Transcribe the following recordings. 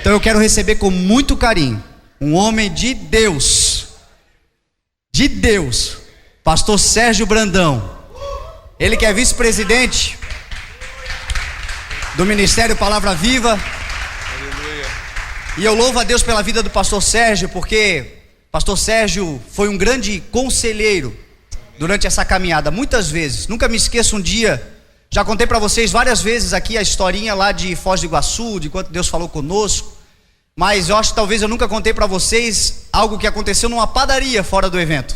Então eu quero receber com muito carinho um homem de Deus, pastor Sérgio Brandão. Ele que é vice-presidente do Ministério Palavra Viva. Aleluia. E eu louvo a Deus pela vida do pastor Sérgio, porque pastor Sérgio foi um grande conselheiro durante essa caminhada, muitas vezes. Nunca me esqueço um dia, já contei para vocês várias vezes aqui a historinha lá de Foz do Iguaçu, de quanto Deus falou conosco, mas eu acho que talvez eu nunca contei para vocês algo que aconteceu numa padaria fora do evento.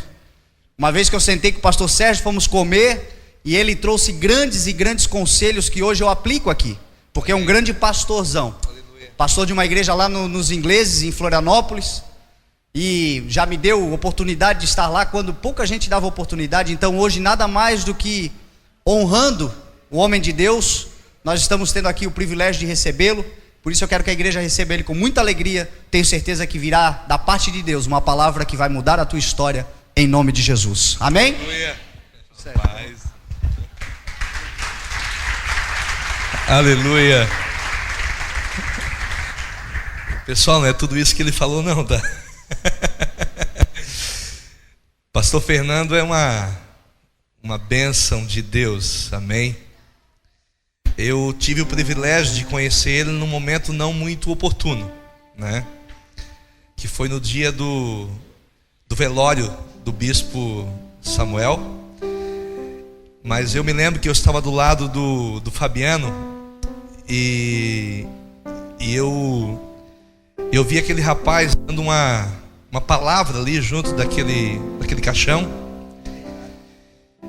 Uma vez que eu sentei com o pastor Sérgio, fomos comer, e ele trouxe grandes conselhos que hoje eu aplico aqui, porque é um grande pastorzão. Aleluia. Pastor de uma igreja lá nos Ingleses, em Florianópolis, e já me deu oportunidade de estar lá quando pouca gente dava oportunidade. Então hoje nada mais do que honrando o homem de Deus, nós estamos tendo aqui o privilégio de recebê-lo. Por isso eu quero que a igreja receba ele com muita alegria. Tenho certeza que virá da parte de Deus uma palavra que vai mudar a tua história, em nome de Jesus, amém? Aleluia. Aleluia. Pessoal, não é tudo isso que ele falou não, tá? Pastor Fernando é uma bênção de Deus, amém? Eu tive o privilégio de conhecer ele num momento não muito oportuno, né? Que foi no dia do velório do bispo Samuel. Mas eu me lembro que eu estava do lado do Fabiano e eu vi aquele rapaz dando uma palavra ali junto daquele caixão.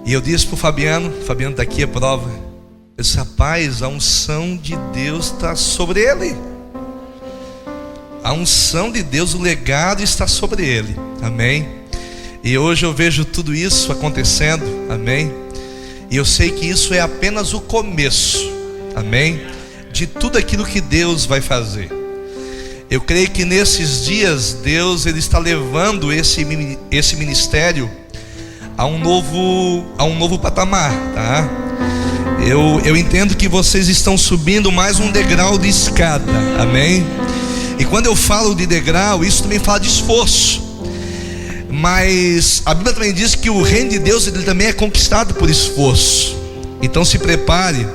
E eu disse para o Fabiano está aqui a prova. Esse rapaz, a unção de Deus está sobre ele. A unção de Deus, o legado está sobre ele, amém? E hoje eu vejo tudo isso acontecendo, amém? E eu sei que isso é apenas o começo, amém? De tudo aquilo que Deus vai fazer. Eu creio que nesses dias Deus ele está levando esse ministério a um novo patamar, tá? Eu entendo que vocês estão subindo mais um degrau de escada, amém? E quando eu falo de degrau, isso também fala de esforço. Mas a Bíblia também diz que o reino de Deus ele também é conquistado por esforço. Então se prepare,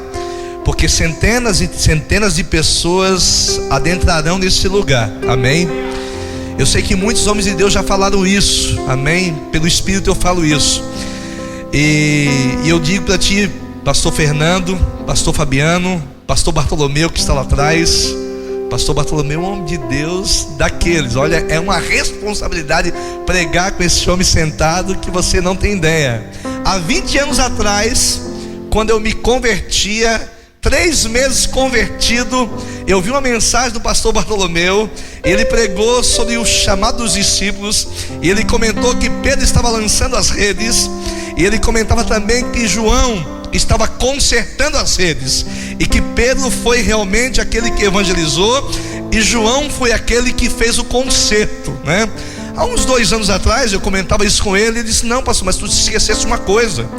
porque centenas e centenas de pessoas adentrarão nesse lugar, amém? Eu sei que muitos homens de Deus já falaram isso, amém? Pelo Espírito eu falo isso. E eu digo para ti, pastor Fernando, pastor Fabiano, pastor Bartolomeu que está lá atrás. Pastor Bartolomeu é um homem de Deus daqueles, olha, é uma responsabilidade pregar com esse homem sentado que você não tem ideia. Há 20 anos atrás, quando eu me convertia, 3 meses convertido, eu vi uma mensagem do pastor Bartolomeu. Ele pregou sobre o chamado dos discípulos, e ele comentou que Pedro estava lançando as redes, e ele comentava também que João estava consertando as redes, e que Pedro foi realmente aquele que evangelizou, e João foi aquele que fez o conserto, né? Há uns 2 anos atrás eu comentava isso com ele, e ele disse: não, pastor, mas tu esquecesse uma coisa.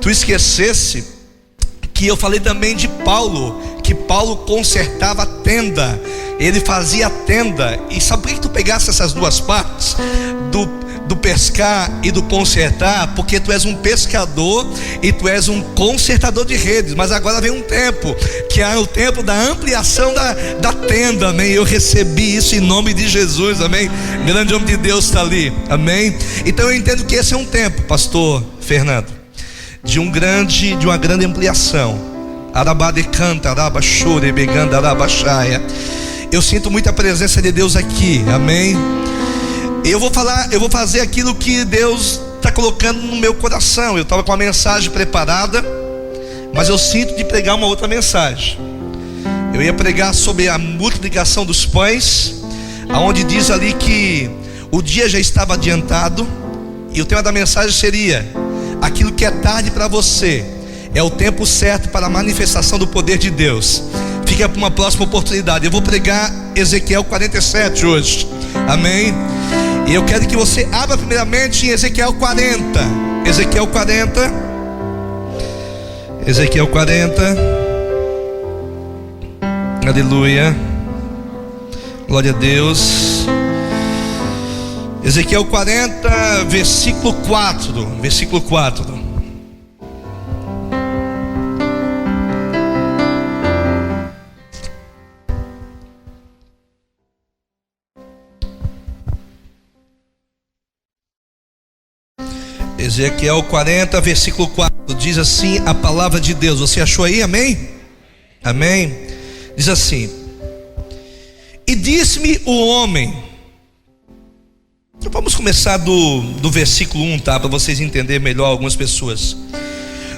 Tu esquecesse que eu falei também de Paulo, que Paulo consertava a tenda, ele fazia a tenda. E sabe por que tu pegasse essas duas partes, do pescar e do consertar? Porque tu és um pescador e tu és um consertador de redes. Mas agora vem um tempo, que é o tempo da ampliação da tenda, amém? Eu recebi isso em nome de Jesus, amém? Grande homem de Deus está ali, amém? Então eu entendo que esse é um tempo, pastor Fernando, de uma grande ampliação. Arabade canta, arabachore, beganda, arabachaia. Eu sinto muita presença de Deus aqui, amém? Eu vou fazer aquilo que Deus está colocando no meu coração. Eu estava com a mensagem preparada, mas eu sinto de pregar uma outra mensagem. Eu ia pregar sobre a multiplicação dos pães, aonde diz ali que o dia já estava adiantado, e o tema da mensagem seria: aquilo que é tarde para você é o tempo certo para a manifestação do poder de Deus. Fica para uma próxima oportunidade. Eu vou pregar Ezequiel 47 hoje, amém? E eu quero que você abra primeiramente em Ezequiel 40. Ezequiel 40. Ezequiel 40. Aleluia. Glória a Deus. Ezequiel 40, versículo 4. Versículo 4. Ezequiel 40, versículo 4, diz assim a palavra de Deus. Você achou aí? Amém? Amém? Diz assim: e disse-me o homem. Então vamos começar do versículo 1, tá? Para vocês entenderem melhor algumas pessoas.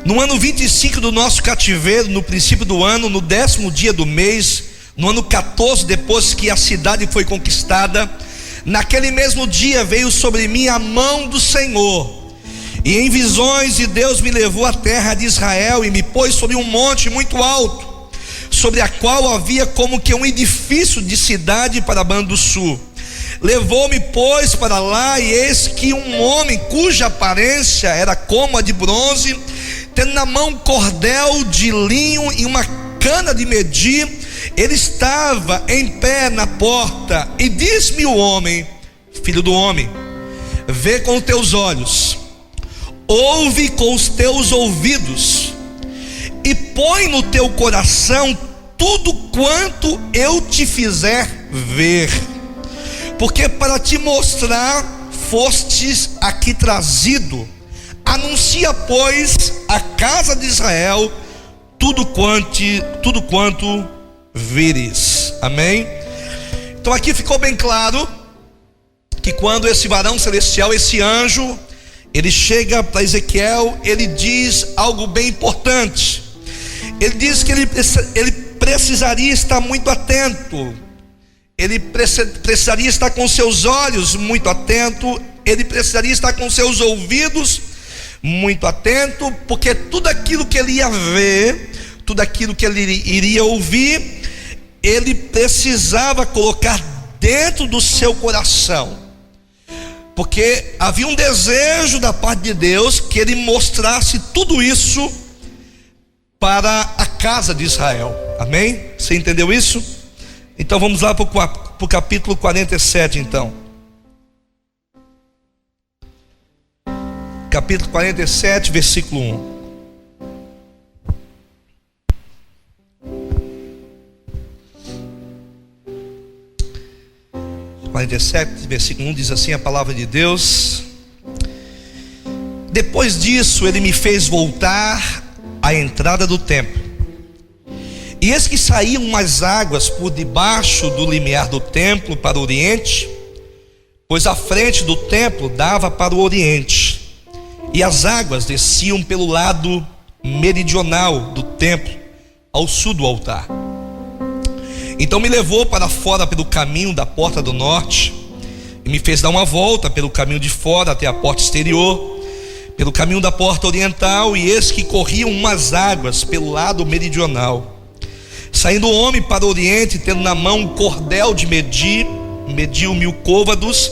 No ano 25 do nosso cativeiro, no princípio do ano, no 10º dia do mês, no ano 14, depois que a cidade foi conquistada, naquele mesmo dia veio sobre mim a mão do Senhor. E em visões, e Deus me levou à terra de Israel e me pôs sobre um monte muito alto, sobre a qual havia como que um edifício de cidade para a banda do sul. Levou-me, pois, para lá, e eis que um homem cuja aparência era como a de bronze, tendo na mão um cordel de linho e uma cana de medir, ele estava em pé na porta. E disse-me o homem: filho do homem, vê com os teus olhos, ouve com os teus ouvidos, e põe no teu coração tudo quanto eu te fizer ver, porque para te mostrar fostes aqui trazido. Anuncia, pois, à casa de Israel tudo quanto vires. Amém? Então aqui ficou bem claro que quando esse varão celestial, esse anjo, ele chega para Ezequiel, ele diz algo bem importante. Ele diz que ele precisaria estar muito atento, ele precisaria estar com seus olhos muito atento, ele precisaria estar com seus ouvidos muito atento, porque tudo aquilo que ele ia ver, tudo aquilo que ele iria ouvir, ele precisava colocar dentro do seu coração, porque havia um desejo da parte de Deus que ele mostrasse tudo isso para a casa de Israel. Amém? Você entendeu isso? Então vamos lá para o capítulo 47 então. Capítulo 47, versículo 1. Versículo 1 diz assim a palavra de Deus: depois disso ele me fez voltar à entrada do templo, e eis que saíam umas águas por debaixo do limiar do templo para o oriente, pois a frente do templo dava para o oriente, e as águas desciam pelo lado meridional do templo, ao sul do altar. Então me levou para fora pelo caminho da porta do norte, e me fez dar uma volta pelo caminho de fora até a porta exterior, pelo caminho da porta oriental, e eis que corriam umas águas pelo lado meridional. Saindo o homem para o oriente, tendo na mão um cordel de medir, mediu 1000 côvados,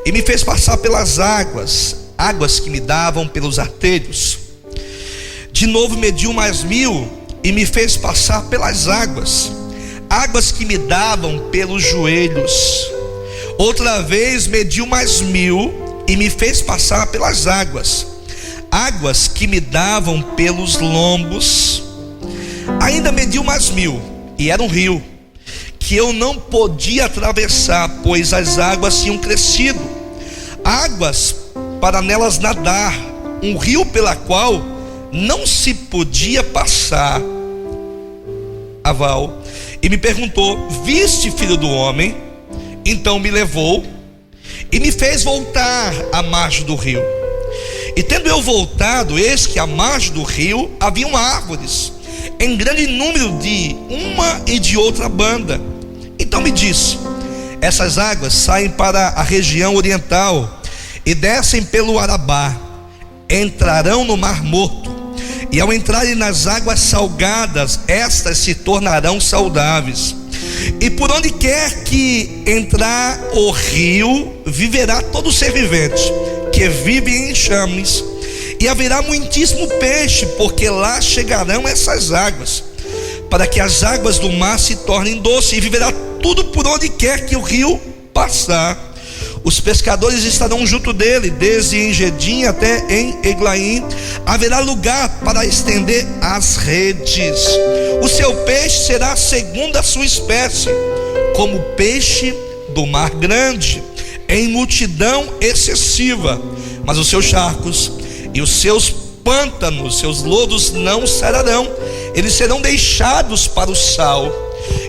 e me fez passar pelas águas que me davam pelos artelhos. De novo mediu mais 1000, e me fez passar pelas águas que me davam pelos joelhos. Outra vez mediu mais 1000, e me fez passar pelas águas que me davam pelos lombos. Ainda mediu mais 1000, e era um rio que eu não podia atravessar, pois as águas tinham crescido, águas para nelas nadar, um rio pela qual não se podia passar a val. E me perguntou: viste, filho do homem? Então me levou e me fez voltar à margem do rio. E tendo eu voltado, eis que à margem do rio haviam árvores em grande número, de uma e de outra banda. Então me disse: essas águas saem para a região oriental e descem pelo Arabá, entrarão no Mar Morto, e ao entrarem nas águas salgadas, estas se tornarão saudáveis. E por onde quer que entrar o rio, viverá todo ser vivente que vive em enxames, e haverá muitíssimo peixe, porque lá chegarão essas águas. para que as águas do mar se tornem doces, e viverá tudo por onde quer que o rio passar. Os pescadores estarão junto dele, desde Engedim até em Eglaim. Haverá lugar para estender as redes. O seu peixe será segundo a sua espécie, como peixe do mar grande, em multidão excessiva. Mas os seus charcos e os seus pântanos, seus lodos não sararão. Eles serão deixados para o sal.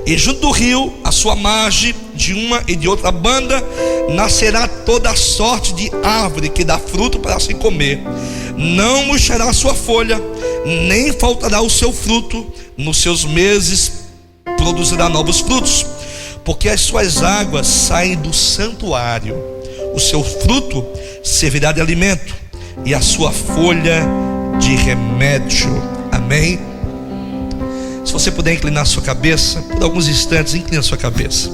E junto do rio, a sua margem, de uma e de outra banda, nascerá toda sorte de árvore que dá fruto para se comer. Não murchará a sua folha, nem faltará o seu fruto. Nos seus meses produzirá novos frutos, porque as suas águas saem do santuário. O seu fruto servirá de alimento, e a sua folha de remédio. Amém? Se você puder inclinar a sua cabeça, por alguns instantes, incline a sua cabeça.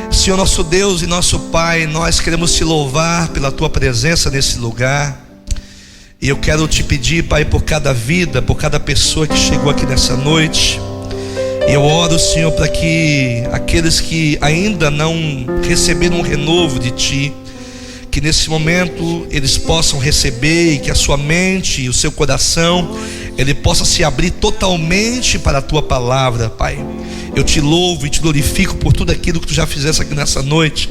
Senhor nosso Deus e nosso Pai, nós queremos te louvar pela tua presença nesse lugar. E eu quero te pedir, Pai, por cada vida, por cada pessoa que chegou aqui nessa noite. E eu oro, Senhor, para que aqueles que ainda não receberam um renovo de ti, que nesse momento eles possam receber, e que a sua mente e o seu coração, ele possa se abrir totalmente para a tua palavra, Pai. Eu te louvo e te glorifico por tudo aquilo que tu já fizeste aqui nessa noite.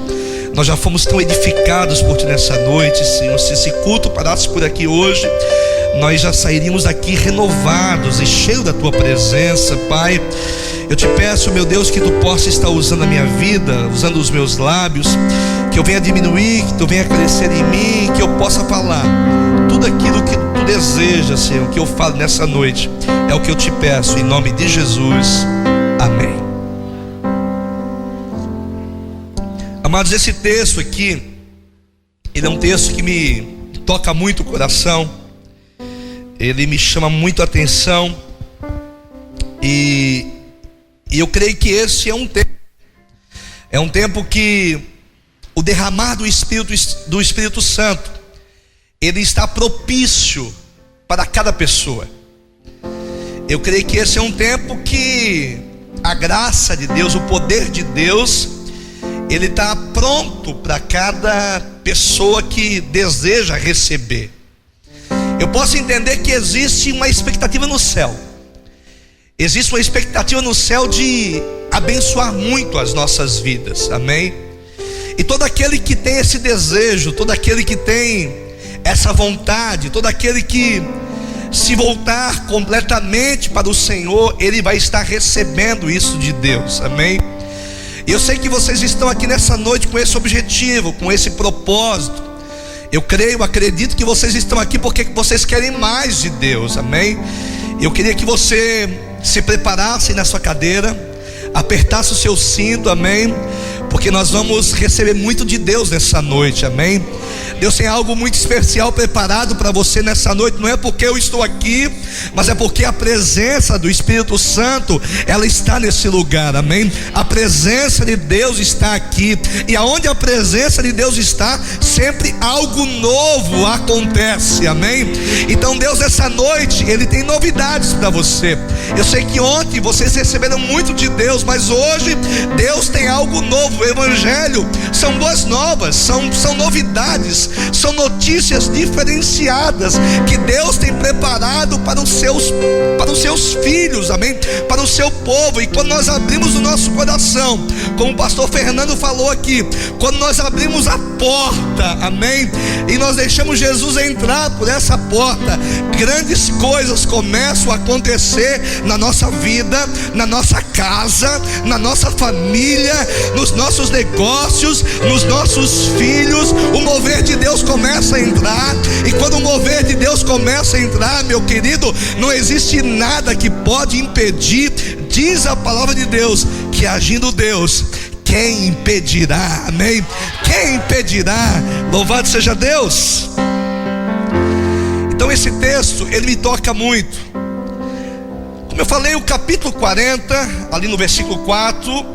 Nós já fomos tão edificados por ti nessa noite, Senhor. Se esse culto parasse por aqui hoje, nós já sairíamos daqui renovados e cheios da tua presença, Pai. Eu te peço, meu Deus, que tu possa estar usando a minha vida, usando os meus lábios, que eu venha diminuir, que tu venha crescer em mim, que eu possa falar tudo aquilo que tu deseja, Senhor, que eu falo nessa noite. É o que eu te peço, em nome de Jesus. Amém. Amados, esse texto aqui, ele é um texto que me toca muito o coração. Ele me chama muito a atenção. E eu creio que esse é um tempo que o derramar do Espírito Santo, ele está propício para cada pessoa. Eu creio que esse é um tempo que a graça de Deus, o poder de Deus, ele está pronto para cada pessoa que deseja receber. Eu posso entender que existe uma expectativa no céu. Existe uma expectativa no céu de abençoar muito as nossas vidas, amém? E todo aquele que tem esse desejo, todo aquele que tem essa vontade, todo aquele que se voltar completamente para o Senhor, ele vai estar recebendo isso de Deus, amém? E eu sei que vocês estão aqui nessa noite com esse objetivo, com esse propósito. Eu creio, acredito que vocês estão aqui porque vocês querem mais de Deus, amém? Eu queria que você se preparasse na sua cadeira, apertasse o seu cinto, amém? Porque nós vamos receber muito de Deus nessa noite, amém? Deus tem algo muito especial preparado para você nessa noite. Não é porque eu estou aqui, mas é porque a presença do Espírito Santo, ela está nesse lugar, amém? A presença de Deus está aqui, e aonde a presença de Deus está, sempre algo novo acontece, amém? Então Deus, essa noite, Ele tem novidades para você. Eu sei que ontem vocês receberam muito de Deus, mas hoje Deus tem algo novo. O Evangelho são boas novas, são novidades, são notícias diferenciadas que Deus tem preparado para os seus filhos, amém? Para o seu povo. E quando nós abrimos o nosso coração, como o pastor Fernando falou aqui, quando nós abrimos a porta, amém? E nós deixamos Jesus entrar por essa porta, grandes coisas começam a acontecer na nossa vida, na nossa casa, na nossa família, nos nossos negócios, nos nossos filhos. O mover de Deus começa a entrar, e quando o mover de Deus começa a entrar, meu querido, não existe nada que pode impedir. Diz a palavra de Deus que agindo Deus, quem impedirá? Amém? Quem impedirá? Louvado seja Deus. Então esse texto, ele me toca muito. Como eu falei, o capítulo 40, ali no versículo 4,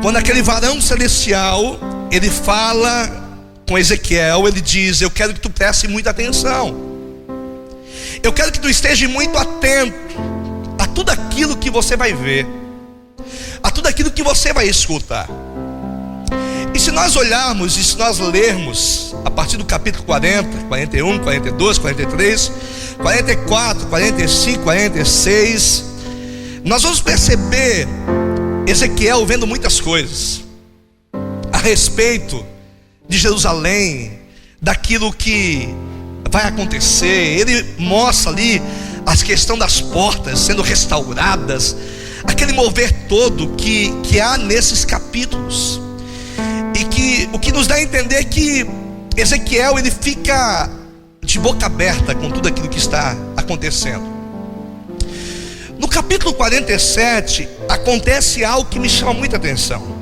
quando aquele varão celestial, ele fala com Ezequiel, ele diz: eu quero que tu preste muita atenção, eu quero que tu esteja muito atento tudo aquilo que você vai ver, a tudo aquilo que você vai escutar. E se nós olharmos e se nós lermos a partir do capítulo 40, 41, 42, 43, 44, 45, 46, nós vamos perceber Ezequiel vendo muitas coisas a respeito de Jerusalém, daquilo que vai acontecer. Ele mostra ali a questão das portas sendo restauradas, aquele mover todo que há nesses capítulos, e que o que nos dá a entender que Ezequiel ele fica de boca aberta com tudo aquilo que está acontecendo. No capítulo 47 acontece algo que me chama muita atenção.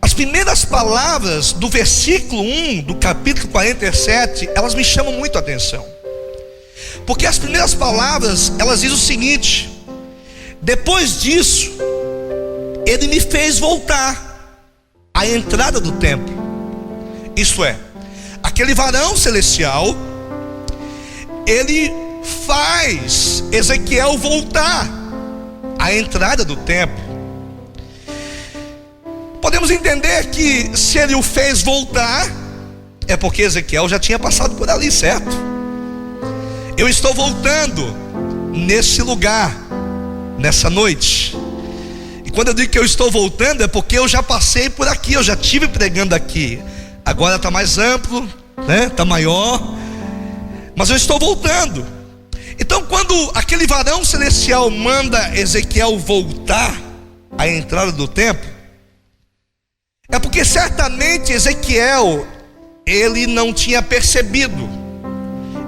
As primeiras palavras do versículo 1 do capítulo 47, elas me chamam muito a atenção, porque as primeiras palavras, elas dizem o seguinte: depois disso, ele me fez voltar à entrada do templo. Isto é, aquele varão celestial, ele faz Ezequiel voltar à entrada do templo. Podemos entender que se ele o fez voltar, é porque Ezequiel já tinha passado por ali, certo? Eu estou voltando nesse lugar, nessa noite. E quando eu digo que eu estou voltando, é porque eu já passei por aqui, eu já estive pregando aqui. Agora está mais amplo, né? Está maior, mas eu estou voltando. Então quando aquele varão celestial manda Ezequiel voltar à entrada do templo, é porque certamente Ezequiel, ele não tinha percebido,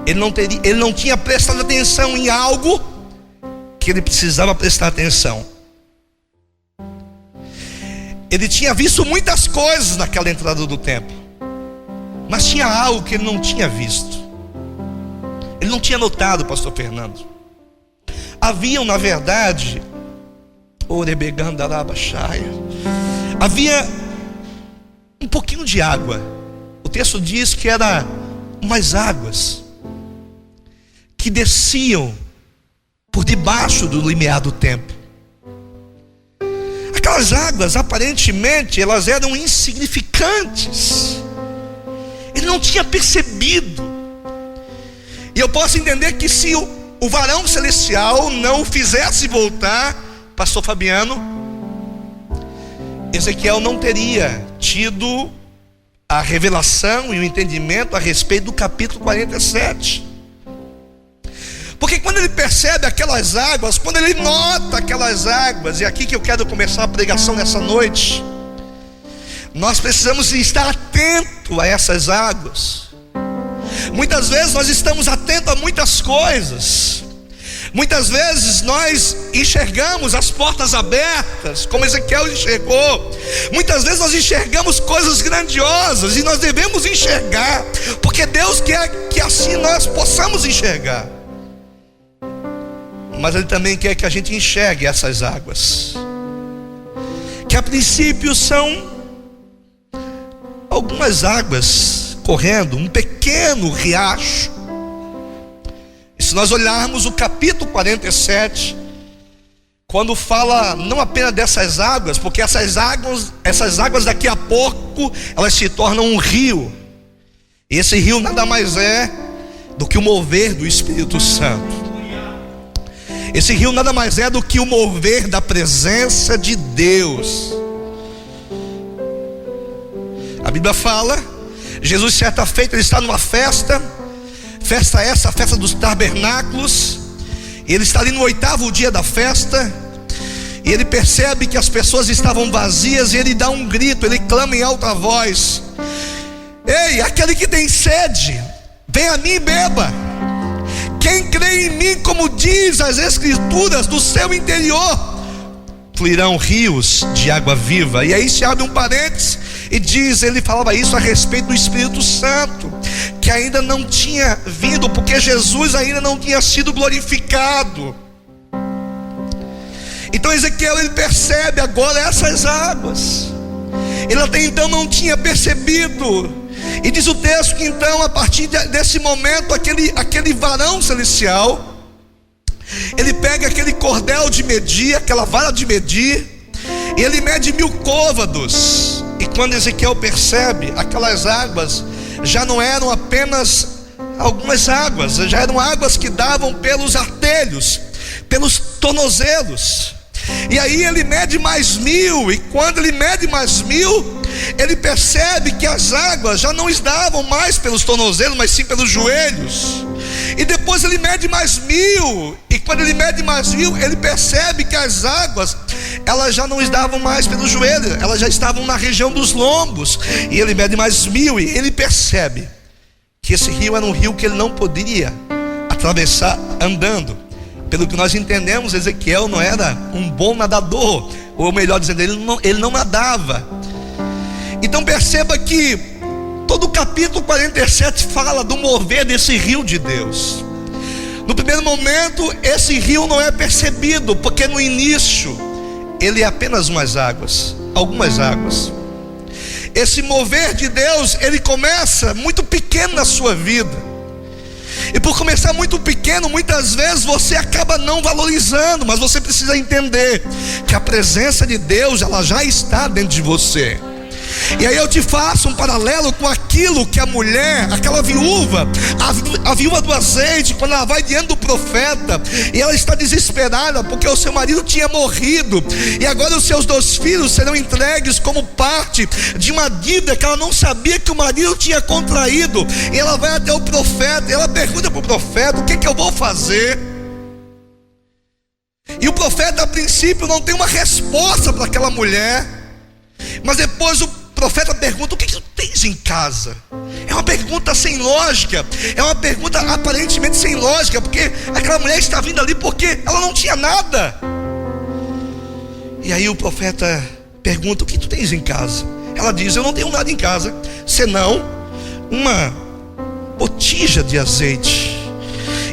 ele não tinha prestado atenção em algo que ele precisava prestar atenção. Ele tinha visto muitas coisas naquela entrada do templo, mas tinha algo que ele não tinha visto, ele não tinha notado, pastor Fernando. Haviam, na verdade, havia um pouquinho de água. O texto diz que era umas águas que desciam por debaixo do limiar do templo. Aquelas águas, aparentemente, elas eram insignificantes. Ele não tinha percebido. E eu posso entender que se o varão celestial não o fizesse voltar, pastor Fabiano, Ezequiel não teria tido a revelação e o entendimento a respeito do capítulo 47. Porque quando ele percebe aquelas águas, quando ele nota aquelas águas, e é aqui que eu quero começar a pregação nessa noite, nós precisamos estar atentos a essas águas. Muitas vezes nós estamos atentos a muitas coisas. Muitas vezes nós enxergamos as portas abertas, como Ezequiel enxergou. Muitas vezes nós enxergamos coisas grandiosas, e nós devemos enxergar, porque Deus quer que assim nós possamos enxergar. Mas Ele também quer que a gente enxergue essas águas, que a princípio são algumas águas correndo, um pequeno riacho. E se nós olharmos o capítulo 47, quando fala não apenas dessas águas, porque essas águas daqui a pouco elas se tornam um rio. E esse rio nada mais é do que o mover do Espírito Santo. Esse rio nada mais é do que o mover da presença de Deus. A Bíblia fala, Jesus certa feita ele está numa festa essa, a festa dos tabernáculos. Ele está ali no 8º dia da festa, e ele percebe que as pessoas estavam vazias, e ele dá um grito, ele clama em alta voz: ei, aquele que tem sede, vem a mim e beba. Quem crê em mim, como diz as Escrituras, do seu interior fluirão rios de água viva. E aí se abre um parênteses e diz, ele falava isso a respeito do Espírito Santo, que ainda não tinha vindo, porque Jesus ainda não tinha sido glorificado. Então Ezequiel ele percebe agora essas águas. Ele até então não tinha percebido. E diz o texto que então, a partir desse momento, aquele varão celestial, Ele pega aquele cordel de medir, aquela vara de medir, e ele mede 1000 côvados. E quando Ezequiel percebe, aquelas águas já não eram apenas algumas águas, já eram águas que davam pelos artelhos, pelos tornozelos. E aí ele mede mais 1000, e quando ele mede mais 1000, ele percebe que as águas já não davam mais pelos tornozelos, mas sim pelos joelhos. E depois ele mede mais 1000, e quando ele mede mais 1000, ele percebe que as águas, elas já não davam mais pelos joelhos, elas já estavam na região dos lombos. E ele mede mais 1000, e ele percebe que esse rio era um rio que ele não poderia atravessar andando. Pelo que nós entendemos, Ezequiel não era um bom nadador, ou melhor dizendo, ele não nadava. Então perceba que todo o capítulo 47 fala do mover desse rio de Deus. No primeiro momento, esse rio não é percebido, porque no início ele é apenas algumas águas. Esse mover de Deus, ele começa muito pequeno na sua vida. E por começar muito pequeno, muitas vezes você acaba não valorizando, mas você precisa entender que a presença de Deus, ela já está dentro de você. E aí eu te faço um paralelo com aquilo que a mulher, aquela viúva, a viúva do azeite, quando ela vai diante do profeta, e ela está desesperada, porque o seu marido tinha morrido, e agora os seus 2 filhos serão entregues como parte de uma dívida que ela não sabia que o marido tinha contraído. E ela vai até o profeta, e ela pergunta para o profeta: o que eu vou fazer? E o profeta a princípio não tem uma resposta para aquela mulher, mas depois o profeta pergunta: o que tu tens em casa? É uma pergunta sem lógica, é uma pergunta aparentemente sem lógica, porque aquela mulher está vindo ali porque ela não tinha nada. E aí o profeta pergunta: o que tu tens em casa? Ela diz: eu não tenho nada em casa, senão uma botija de azeite.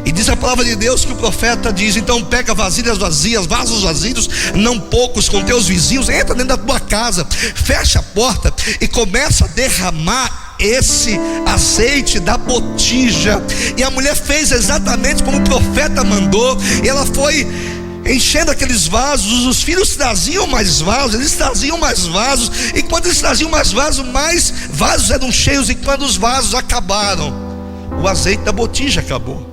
E diz a palavra de Deus que o profeta diz: então pega vasilhas vazias, vasos vazios, não poucos, com teus vizinhos, entra dentro da tua casa, fecha a porta e começa a derramar esse azeite da botija. E a mulher fez exatamente como o profeta mandou, e ela foi enchendo aqueles vasos. Os filhos traziam mais vasos, eles traziam mais vasos, e quando eles traziam mais vasos eram cheios, e quando os vasos acabaram, o azeite da botija acabou.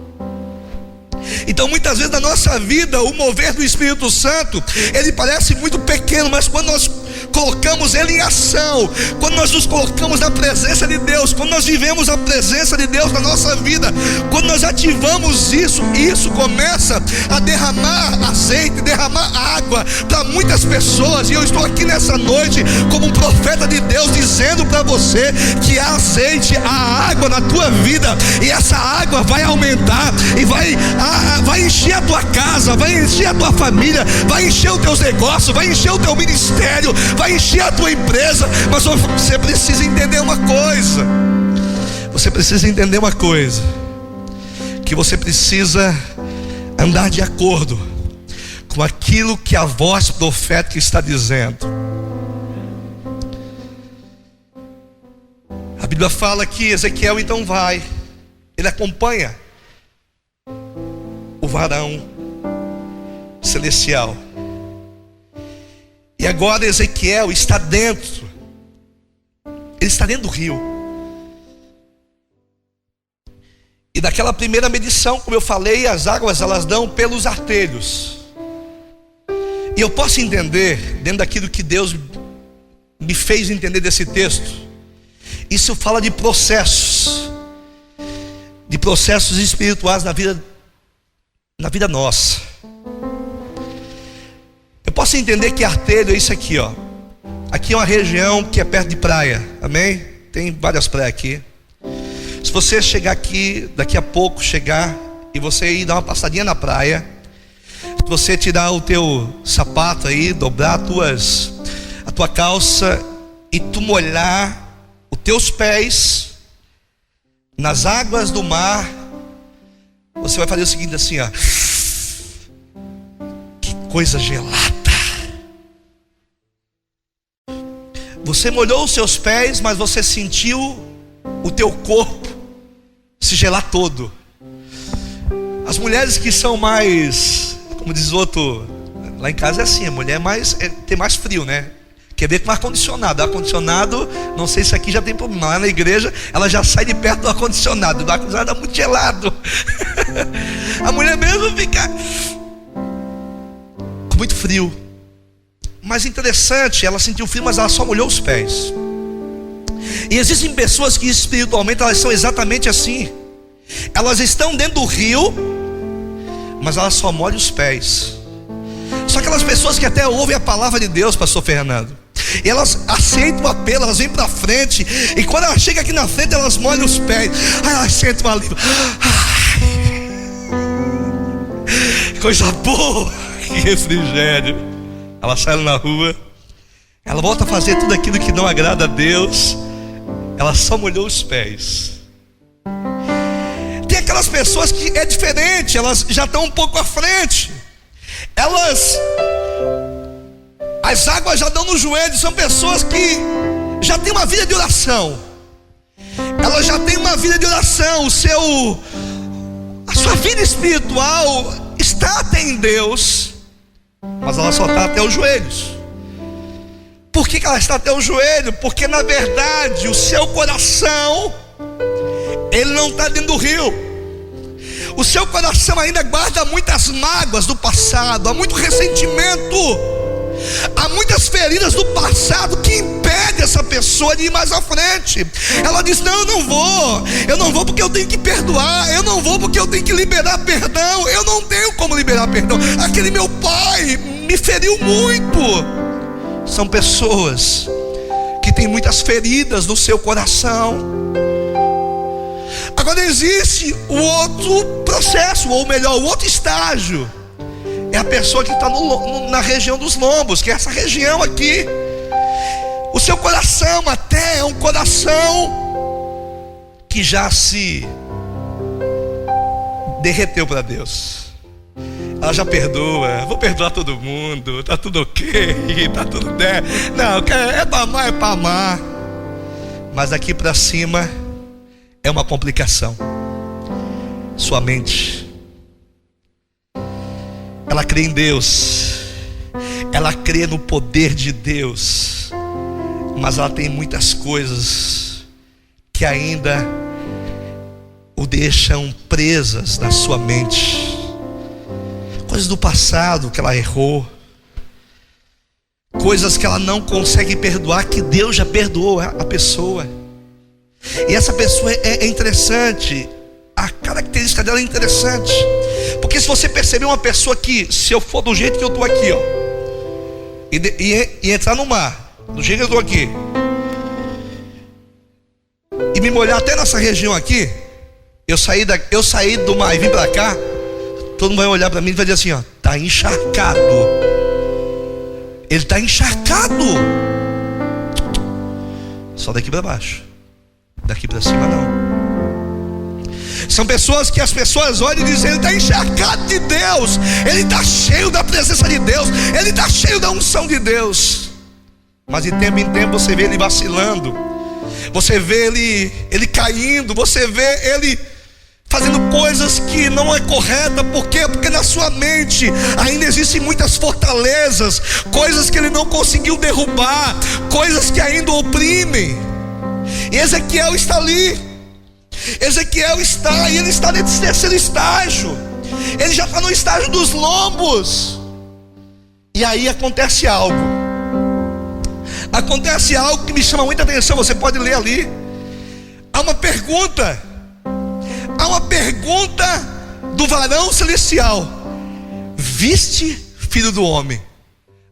Então muitas vezes na nossa vida, o mover do Espírito Santo, ele parece muito pequeno, mas quando nós colocamos ele em ação, quando nós nos colocamos na presença de Deus, quando nós vivemos a presença de Deus na nossa vida, quando nós ativamos isso começa a derramar azeite, derramar água para muitas pessoas. E eu estou aqui nessa noite como um profeta de Deus, dizendo para você que há azeite, há água na tua vida, e essa água vai aumentar e vai encher a tua casa, vai encher a tua família, vai encher os teus negócios, vai encher o teu ministério, vai encher a tua empresa. Mas você precisa entender uma coisa. Você precisa entender uma coisa: que você precisa andar de acordo com aquilo que a voz profética está dizendo. A Bíblia fala que Ezequiel então vai, ele acompanha o varão celestial. E agora Ezequiel está dentro, ele está dentro do rio. E daquela primeira medição, como eu falei, as águas elas dão pelos artelhos. E eu posso entender, dentro daquilo que Deus me fez entender desse texto, isso fala de processos espirituais na vida nossa. Eu posso entender que artelho é isso aqui, ó. Aqui é uma região que é perto de praia, amém? Tem várias praias aqui. Se você chegar aqui, daqui a pouco chegar, e você ir dar uma passadinha na praia, se você tirar o teu sapato aí, dobrar a tua calça, e tu molhar os teus pés nas águas do mar, você vai fazer o seguinte assim, ó: que coisa gelada. Você molhou os seus pés, mas você sentiu o teu corpo se gelar todo. As mulheres que são mais, como diz o outro, lá em casa é assim, a mulher tem mais frio, né? Quer ver com ar-condicionado. Ar-condicionado, não sei se aqui já tem problema. Lá na igreja, ela já sai de perto do ar-condicionado. O ar-condicionado é muito gelado. A mulher mesmo fica com muito frio. Mas interessante, ela sentiu frio, mas ela só molhou os pés. E existem pessoas que espiritualmente elas são exatamente assim. Elas estão dentro do rio, mas elas só molham os pés. São aquelas pessoas que até ouvem a palavra de Deus, pastor Fernando, e elas aceitam o apelo, elas vêm para frente, e quando ela chega aqui na frente, elas molham os pés. Aí elas sentem um alívio. Coisa boa, que refrigério. Ela sai na rua, ela volta a fazer tudo aquilo que não agrada a Deus. Ela só molhou os pés. Tem aquelas pessoas que é diferente, elas já estão um pouco à frente. As águas já dão no joelho. São pessoas que já têm uma vida de oração. Elas já têm uma vida de oração. A sua vida espiritual está até em Deus, mas ela só está até os joelhos. Por que ela está até o joelho? Porque na verdade o seu coração, ele não está dentro do rio. O seu coração ainda guarda muitas mágoas do passado, há muito ressentimento, há muitas feridas do passado que impedem essa pessoa de ir mais à frente. Ela diz: não, eu não vou porque eu tenho que perdoar, eu não vou porque eu tenho que liberar perdão, eu não tenho como liberar perdão, aquele meu pai me feriu muito. São pessoas que têm muitas feridas no seu coração. Agora existe o outro processo, ou melhor, o outro estágio. É a pessoa que está na região dos lombos, que é essa região aqui. O seu coração até é um coração que já se derreteu para Deus. Ela já perdoa, vou perdoar todo mundo, tá tudo ok, tá tudo bem. Não, é para amar. Mas daqui para cima é uma complicação. Sua mente, ela crê em Deus, ela crê no poder de Deus, mas ela tem muitas coisas que ainda o deixam presas na sua mente. Coisas do passado que ela errou, coisas que ela não consegue perdoar, que Deus já perdoou a pessoa. E essa pessoa é interessante, a característica dela é interessante, porque se você perceber uma pessoa que, se eu for do jeito que eu estou aqui, ó, e entrar no mar, do jeito que eu estou aqui, e me molhar até nessa região aqui, eu saí do mar e vim para cá, todo mundo vai olhar para mim e vai dizer assim, ó, está encharcado. Ele está encharcado. Só daqui para baixo, daqui para cima não. São pessoas que as pessoas olham e dizem: ele está encharcado de Deus, ele está cheio da presença de Deus, ele está cheio da unção de Deus. Mas de tempo em tempo você vê ele vacilando, você vê ele caindo, você vê ele fazendo coisas que não é correta. Por quê? Porque na sua mente ainda existem muitas fortalezas, coisas que ele não conseguiu derrubar, coisas que ainda o oprimem. E Ezequiel está ali. Ezequiel está, e ele está nesse terceiro estágio. Ele já está no estágio dos lombos. E aí acontece algo. Acontece algo que me chama muita atenção. Você pode ler ali. Há uma pergunta. Há uma pergunta do varão celestial: viste, filho do homem?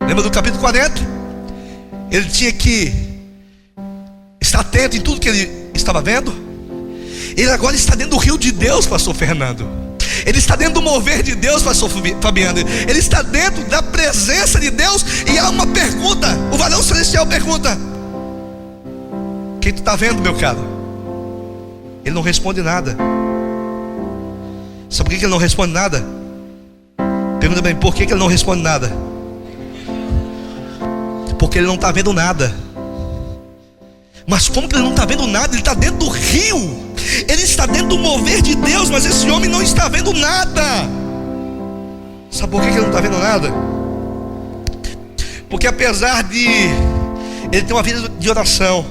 Lembra do capítulo 40? Ele tinha que estar atento em tudo que ele estava vendo. Ele agora está dentro do rio de Deus, pastor Fernando. Ele está dentro do mover de Deus, pastor Fabiano. Ele está dentro da presença de Deus. E há uma pergunta. O varão celestial pergunta: o que tu está vendo, meu caro? Ele não responde nada. Sabe por que ele não responde nada? Pergunta bem, por que ele não responde nada? Porque ele não está vendo nada. Mas como que ele não está vendo nada? Ele está dentro do rio. Ele está dentro do mover de Deus, mas esse homem não está vendo nada. Sabe por que ele não está vendo nada? Porque apesar de ele ter uma vida de oração,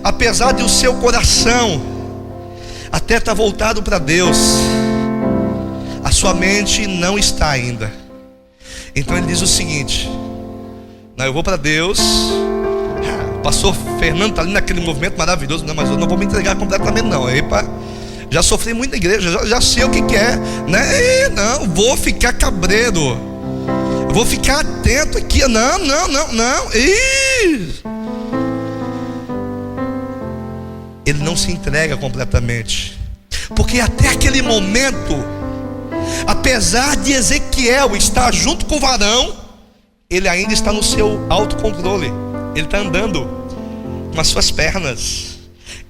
apesar de o seu coração até estar voltado para Deus, a sua mente não está ainda. Então ele diz o seguinte: não, eu vou para Deus. O pastor Fernando está ali naquele movimento maravilhoso. Não, mas eu não vou me entregar completamente não. Epa, já sofri muito na igreja, já sei o que é, né? Não, vou ficar cabreiro, vou ficar atento aqui. Não. Ele não se entrega completamente, porque até aquele momento, apesar de Ezequiel estar junto com o varão, ele ainda está no seu autocontrole. Ele está andando com as suas pernas.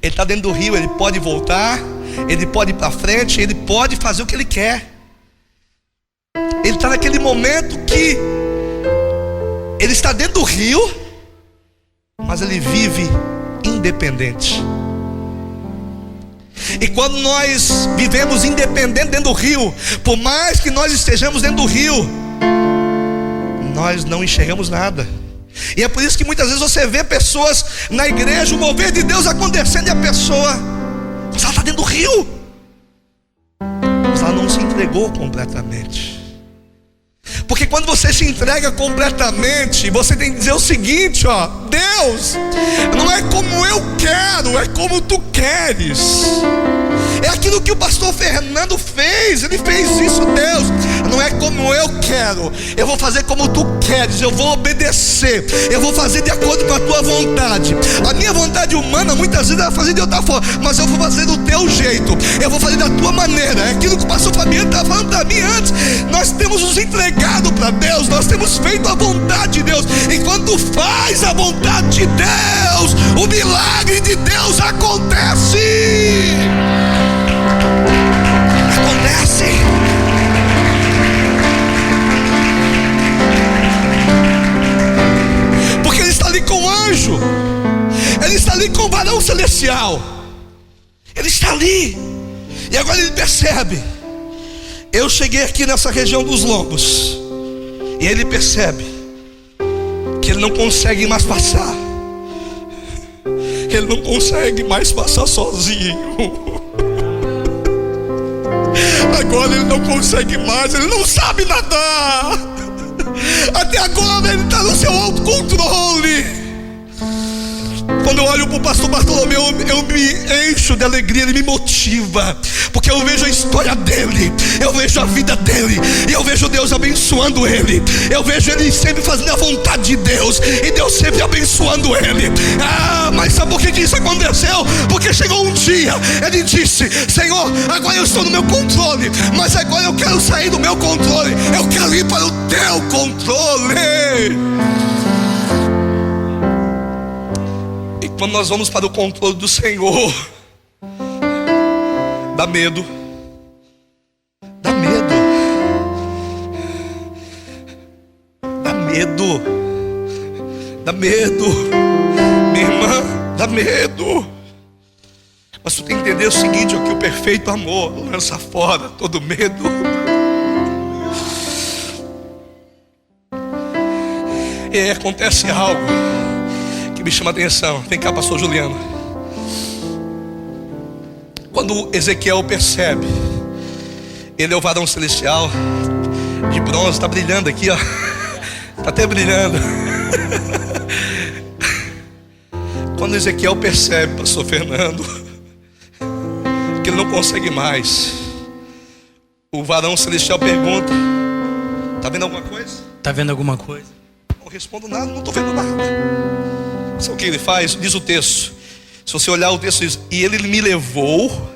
Ele está dentro do rio, ele pode voltar, ele pode ir para frente, ele pode fazer o que ele quer. Ele está naquele momento que ele está dentro do rio, mas ele vive independente. E quando nós vivemos independente dentro do rio, por mais que nós estejamos dentro do rio, nós não enxergamos nada. E é por isso que muitas vezes você vê pessoas na igreja, o mover de Deus acontecendo, e a pessoa, mas ela está dentro do rio, mas ela não se entregou completamente. Porque quando você se entrega completamente, você tem que dizer o seguinte, ó: Deus, não é como eu quero, é como tu queres. É aquilo que o pastor Fernando fez. Ele fez isso. Deus, não é como eu quero, eu vou fazer como tu queres. Eu vou obedecer, eu vou fazer de acordo com a tua vontade. A minha vontade humana muitas vezes vai fazer de outra forma, mas eu vou fazer do teu jeito, eu vou fazer da tua maneira. É aquilo que o pastor Fabiano estava falando para mim antes. Nós temos nos entregado para Deus, nós temos feito a vontade de Deus. E quando faz a vontade de Deus, o milagre de Deus acontece. Porque ele está ali com o anjo, ele está ali com o varão celestial, ele está ali. E agora ele percebe: eu cheguei aqui nessa região dos lombos. E ele percebe que ele não consegue mais passar. Ele não consegue mais passar sozinho. Agora ele não consegue mais, ele não sabe nadar. Até agora ele está no seu autocontrole. Quando eu olho para o pastor Bartolomeu, eu me encho de alegria, ele me motiva, porque eu vejo a história dele, eu vejo a vida dele, e eu vejo Deus abençoando ele. Eu vejo ele sempre fazendo a vontade de Deus, e Deus sempre abençoando ele. Mas sabe por que isso aconteceu? Porque chegou um dia, ele disse: Senhor, agora eu estou no meu controle, mas agora eu quero sair do meu controle, eu quero ir para o teu controle. Quando nós vamos para o controle do Senhor, dá medo. Dá medo. Dá medo. Dá medo. Minha irmã, dá medo. Mas tu tem que entender o seguinte: que o perfeito amor lança fora todo medo. E aí acontece algo que me chama a atenção. Vem cá, pastor Juliano. Quando Ezequiel percebe, ele é o varão celestial de bronze, está brilhando aqui, ó. Está até brilhando. Quando Ezequiel percebe, pastor Fernando, que ele não consegue mais, o varão celestial pergunta: está vendo alguma coisa? Está vendo alguma coisa? Não respondo nada, não estou vendo nada. Sabe o que ele faz? Diz o texto. Se você olhar o texto, diz: e ele me levou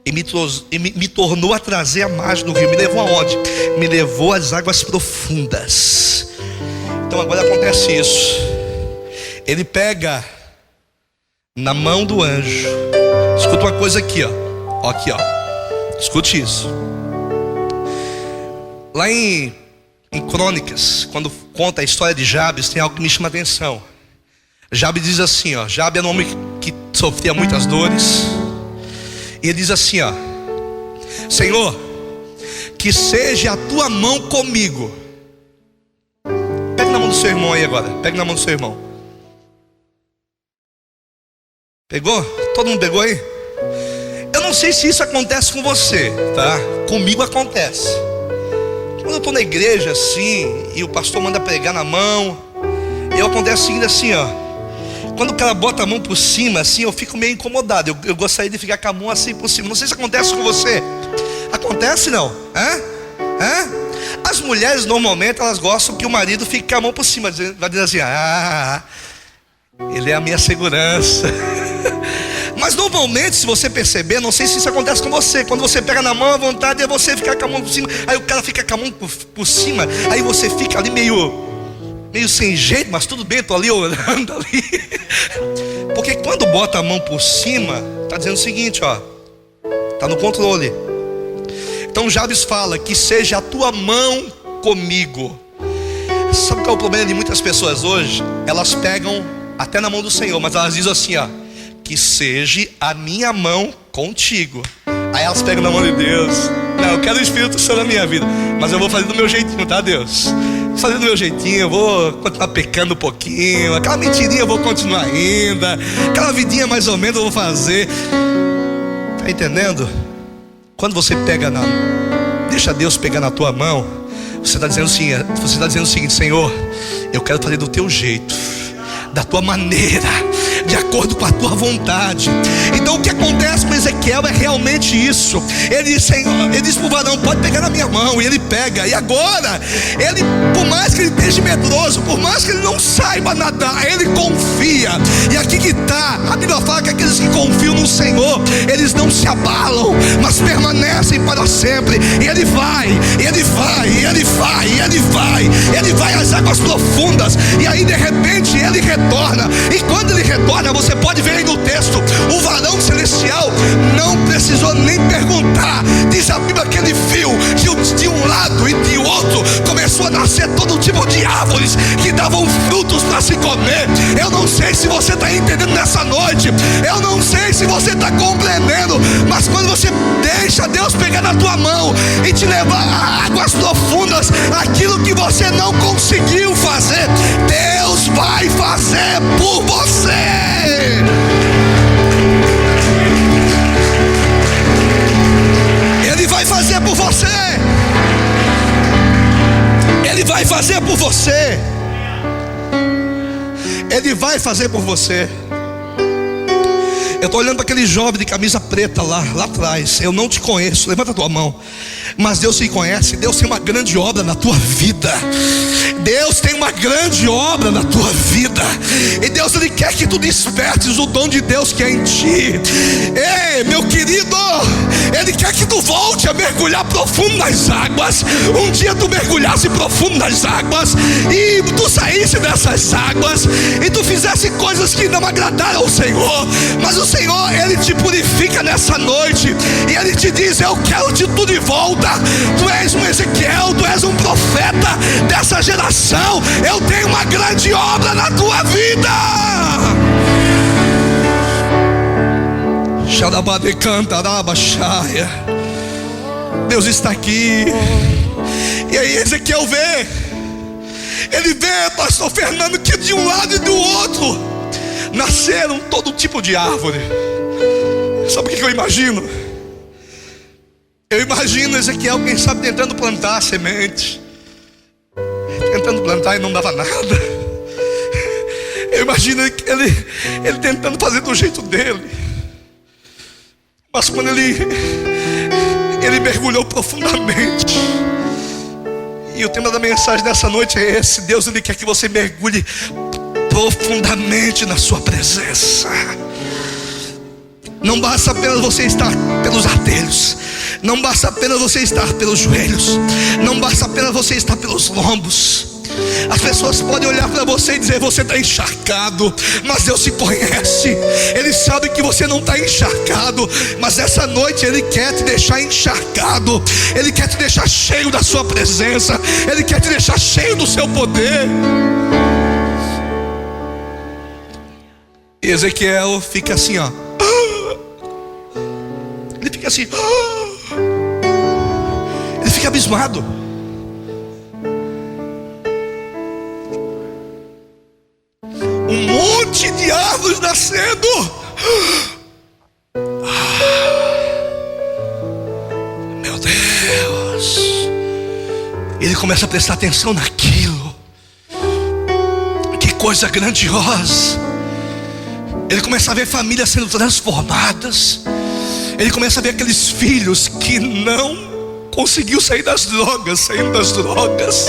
e me tornou a trazer a margem do rio. Me levou aonde? Me levou às águas profundas. Então agora acontece isso. Ele pega na mão do anjo. Escuta uma coisa aqui, ó. Aqui, ó. Escute isso. Lá em Crônicas, quando conta a história de Jabes, tem algo que me chama a atenção. Jabes diz assim, ó. Jabes era um homem que sofria muitas dores. E ele diz assim, ó: Senhor, que seja a tua mão comigo. Pega na mão do seu irmão aí agora. Pega na mão do seu irmão. Pegou? Todo mundo pegou aí? Eu não sei se isso acontece com você, tá? Comigo acontece. Quando eu estou na igreja assim, e o pastor manda pregar na mão, eu acontece o seguinte assim, ó. Quando o cara bota a mão por cima assim, eu fico meio incomodado. Eu gostaria de ficar com a mão assim por cima. Não sei se acontece com você. Acontece não? As mulheres normalmente elas gostam que o marido fique com a mão por cima, vai dizer assim: ele é a minha segurança. Mas normalmente, se você perceber, não sei se isso acontece com você, quando você pega na mão, a vontade é você ficar com a mão por cima. Aí o cara fica com a mão por cima, aí você fica ali meio sem jeito, mas tudo bem, estou ali orando ali. Porque quando bota a mão por cima, está dizendo o seguinte, ó, está no controle. Então Jabes fala: que seja a tua mão comigo. Sabe qual é o problema de muitas pessoas hoje? Elas pegam até na mão do Senhor, mas elas dizem assim, ó: que seja a minha mão contigo. Aí elas pegam na mão de Deus. Não, eu quero o Espírito Santo na minha vida, mas eu vou fazer do meu jeitinho, tá, Deus? Vou fazer do meu jeitinho, eu vou continuar pecando um pouquinho. Aquela mentirinha eu vou continuar ainda. Aquela vidinha mais ou menos eu vou fazer. Tá entendendo? Quando você pega deixa Deus pegar na tua mão, você está dizendo assim, você está dizendo o seguinte: Senhor, eu quero fazer do teu jeito, da tua maneira, de acordo com a tua vontade. Então o que acontece com Ezequiel é realmente isso. Ele diz para o varão: pode pegar na minha mão. E ele pega. E agora, ele, por mais que ele esteja medroso, por mais que ele não saiba nadar, ele confia. E aqui que está, a Bíblia fala que aqueles que confiam no Senhor, eles não se abalam, mas permanecem para sempre. E ele vai, e ele vai, e ele vai, e ele vai. Ele vai às águas profundas. E aí de repente ele retorna. E quando ele retorna, você pode ver aí no texto, o varão celestial não precisou nem perguntar. Diz a Bíblia que ele viu que de um lado e de outro começou a nascer todo tipo de árvores que davam frutos para se comer. Eu não sei se você está entendendo nessa noite, eu não sei se você está compreendendo, mas quando você deixa Deus pegar na tua mão e te levar a águas profundas, aquilo que você não conseguiu fazer, Deus vai fazer por você. Ele vai fazer por você. Ele vai fazer por você. Ele vai fazer por você. Eu estou olhando para aquele jovem de camisa preta lá atrás. Eu não te conheço, levanta a tua mão. Mas Deus te conhece. Deus tem uma grande obra na tua vida. Deus tem uma grande obra na tua vida. E Deus, Ele quer que tu despertes o dom de Deus que é em ti. Ei, meu querido, Ele quer que tu volte a mergulhar profundo nas águas. Um dia tu mergulhasse profundo nas águas e tu saísse dessas águas e tu fizesse coisas que não agradaram ao Senhor. Mas o Senhor, Ele te purifica nessa noite e Ele te diz: eu quero de tu de volta. Tu és um Ezequiel, tu és um profeta dessa geração. Eu tenho uma grande obra na tua vida. Deus está aqui. E aí Ezequiel vê. Ele vê, pastor Fernando, que de um lado e do outro nasceram todo tipo de árvore. Sabe o que eu imagino? Eu imagino Ezequiel, quem sabe, tentando plantar semente, tentando plantar e não dava nada. Eu imagino ele tentando fazer do jeito dele. Mas quando ele mergulhou profundamente. E o tema da mensagem dessa noite é esse: Deus, Ele quer que você mergulhe profundamente na sua presença. Não basta apenas você estar pelos artelhos, não basta apenas você estar pelos joelhos, não basta apenas você estar pelos lombos. As pessoas podem olhar para você e dizer: você está encharcado, mas Deus te conhece. Ele sabe que você não está encharcado, mas essa noite Ele quer te deixar encharcado. Ele quer te deixar cheio da sua presença. Ele quer te deixar cheio do seu poder. E Ezequiel fica assim, ó, fica assim, ele fica abismado. Um monte de árvores nascendo. Meu Deus. Ele começa a prestar atenção naquilo. Que coisa grandiosa. Ele começa a ver famílias sendo transformadas. Ele começa a ver aqueles filhos que não conseguiu sair das drogas, saindo das drogas.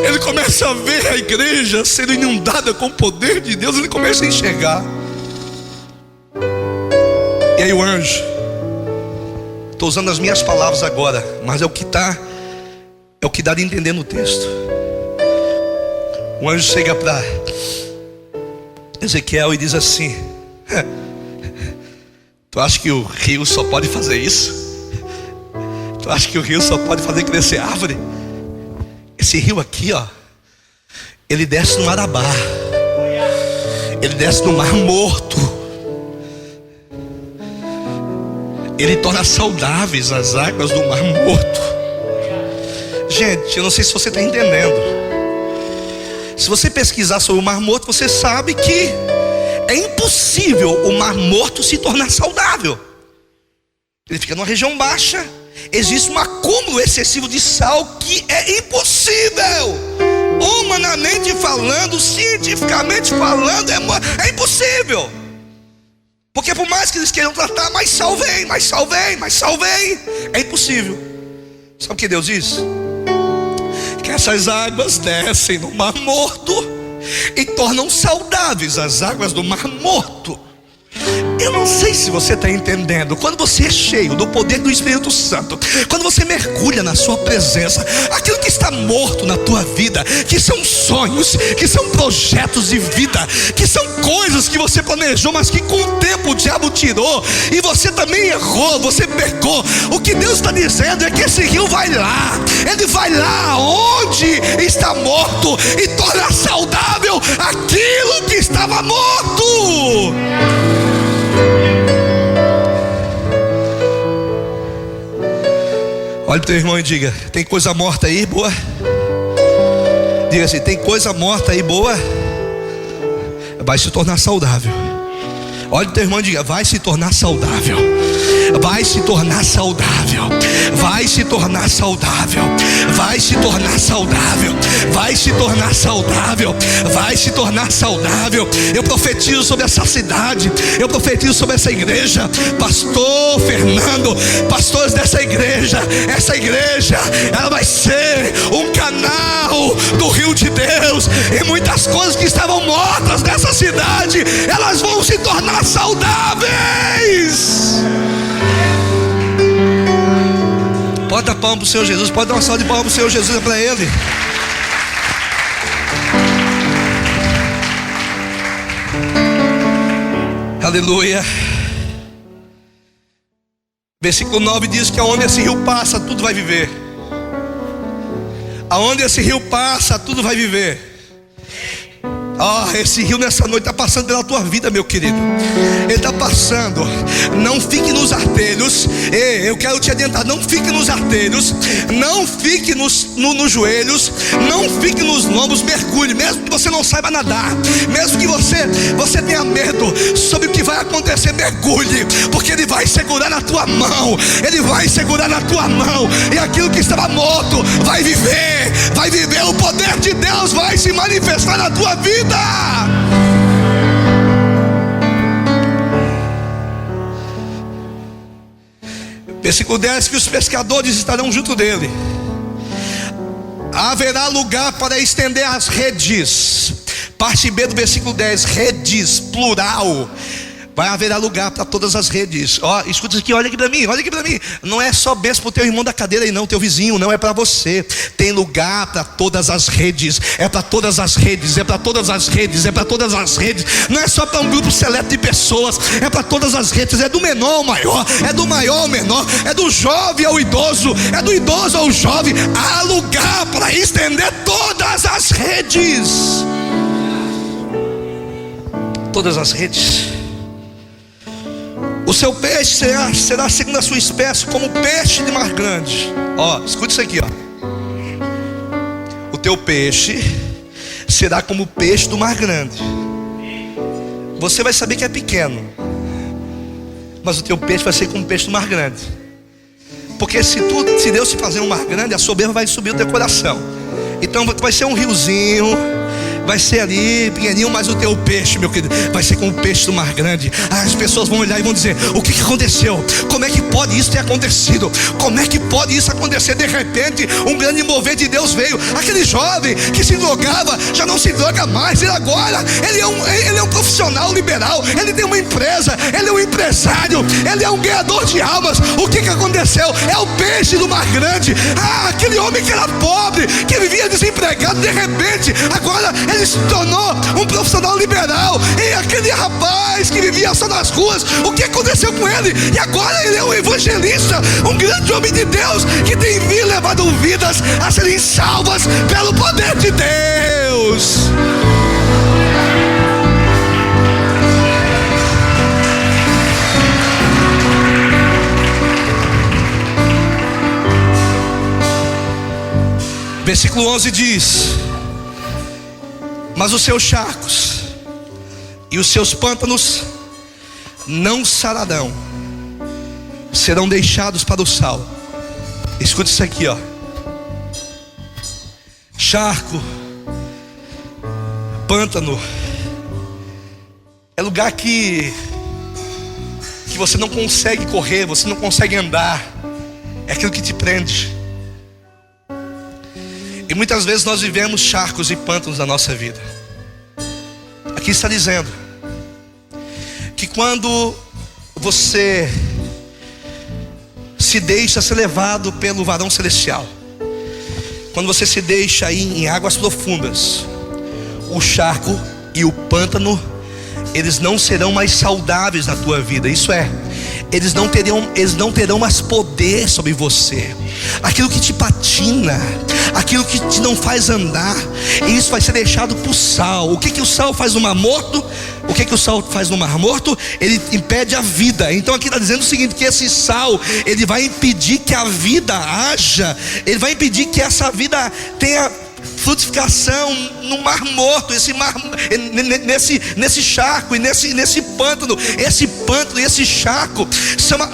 Ele começa a ver a igreja sendo inundada com o poder de Deus. Ele começa a enxergar. E aí o anjo, estou usando as minhas palavras agora, mas é o que dá de entender no texto. O anjo chega para Ezequiel e diz assim: tu acha que o rio só pode fazer isso? Tu acha que o rio só pode fazer crescer árvore? Esse rio aqui, ó, ele desce no Arabá, ele desce no Mar Morto, ele torna saudáveis as águas do Mar Morto. Gente, eu não sei se você está entendendo. Se você pesquisar sobre o Mar Morto, você sabe que é impossível o Mar Morto se tornar saudável. Ele fica numa região baixa. Existe um acúmulo excessivo de sal que é impossível. Humanamente falando, cientificamente falando, é impossível. Porque por mais que eles queiram tratar, mais sal vem, mais sal vem, mais sal vem, é impossível. Sabe o que Deus diz? Que essas águas descem no Mar Morto e tornam saudáveis as águas do Mar Morto. Eu não sei se você está entendendo. Quando você é cheio do poder do Espírito Santo, quando você mergulha na sua presença, aquilo que está morto na tua vida, que são sonhos, que são projetos de vida, que são coisas que você planejou, mas que com o tempo o diabo tirou, e você também errou, você pecou. O que Deus está dizendo é que esse rio vai lá, ele vai lá onde está morto e torna saudável aquilo que estava morto. Olhe para o teu irmão e diga: tem coisa morta aí boa? Diga assim: tem coisa morta aí boa? Vai se tornar saudável. Olhe para o teu irmão e diga: vai se tornar saudável. Vai se tornar saudável. Vai se tornar saudável. Vai se tornar saudável. Vai se tornar saudável. Vai se tornar saudável. Eu profetizo sobre essa cidade. Eu profetizo sobre essa igreja. Pastor Fernando, pastores dessa igreja, essa igreja, ela vai ser um canal do rio de Deus. E muitas coisas que estavam mortas nessa cidade, elas vão se tornar saudáveis. Pode dar palma para o Senhor Jesus. Pode dar uma salva de palma para o Senhor Jesus. É para Ele. Aleluia. Versículo 9 diz que aonde esse rio passa, tudo vai viver. Aonde esse rio passa, tudo vai viver. Esse rio nessa noite está passando pela tua vida, meu querido. Ele está passando. Não fique nos artelhos. Eu quero te adiantar: não fique nos artelhos. Não fique nos joelhos. Não fique nos lombos. Mergulhe, mesmo que você não saiba nadar, mesmo que você tenha medo sobre o que vai acontecer. Mergulhe, porque Ele vai segurar na tua mão. Ele vai segurar na tua mão, e aquilo que estava morto vai viver. Vai viver. O poder de Deus vai se manifestar na tua vida. Versículo 10: que os pescadores estarão junto dele. Haverá lugar para estender as redes. Parte B do versículo 10: redes, plural. Vai haver lugar para todas as redes. Escuta isso aqui, olha aqui para mim, olha aqui para mim. Não é só bênção para o teu irmão da cadeira aí não, teu vizinho, não, é para você. Tem lugar para todas as redes. É para todas as redes, é para todas as redes, é para todas as redes. Não é só para um grupo seleto de pessoas, é para todas as redes. É do menor ao maior, é do maior ao menor, é do jovem ao idoso, é do idoso ao jovem. Há lugar para estender todas as redes. Todas as redes. O seu peixe será segundo a sua espécie, como peixe de mar grande. Ó, escute isso aqui, ó. O teu peixe será como o peixe do mar grande. Você vai saber que é pequeno, mas o teu peixe vai ser como o peixe do mar grande. Porque se Deus te fazer um mar grande, a soberba vai subir o teu coração. Então vai ser um riozinho, vai ser ali pequenininho, mas o teu peixe, meu querido, vai ser como o peixe do mar grande. As pessoas vão olhar e vão dizer: o que aconteceu? Como é que pode isso ter acontecido? Como é que pode isso acontecer? De repente um grande mover de Deus veio. Aquele jovem que se drogava já não se droga mais. Ele agora, ele é um profissional liberal. Ele tem uma empresa, ele é um empresário, ele é um ganhador de almas. O que aconteceu? É o peixe do mar grande. Aquele homem que era pobre, que vivia desempregado, de repente agora ele se tornou um profissional liberal. E aquele rapaz que vivia só nas ruas, o que aconteceu com ele? E agora ele é um evangelista, um grande homem de Deus, que tem levado vidas a serem salvas pelo poder de Deus. Versículo 11 diz: mas os seus charcos e os seus pântanos não sararão, serão deixados para o sal. Escute isso aqui, ó. Charco, pântano, é lugar que você não consegue correr, você não consegue andar. É aquilo que te prende. E muitas vezes nós vivemos charcos e pântanos na nossa vida. Aqui está dizendo que quando você se deixa ser levado pelo varão celestial, quando você se deixa ir em águas profundas, o charco e o pântano, eles não serão mais saudáveis na tua vida. Isso é, eles não terão mais poder sobre você. Aquilo que te patina, aquilo que te não faz andar, isso vai ser deixado para o sal. O que o sal faz no mar morto? O que o sal faz no mar morto? Ele impede a vida. Então aqui está dizendo o seguinte: que esse sal, ele vai impedir que a vida haja. Ele vai impedir que essa vida tenha frutificação no mar morto. Esse mar, nesse charco e nesse pântano. Esse pântano e esse charco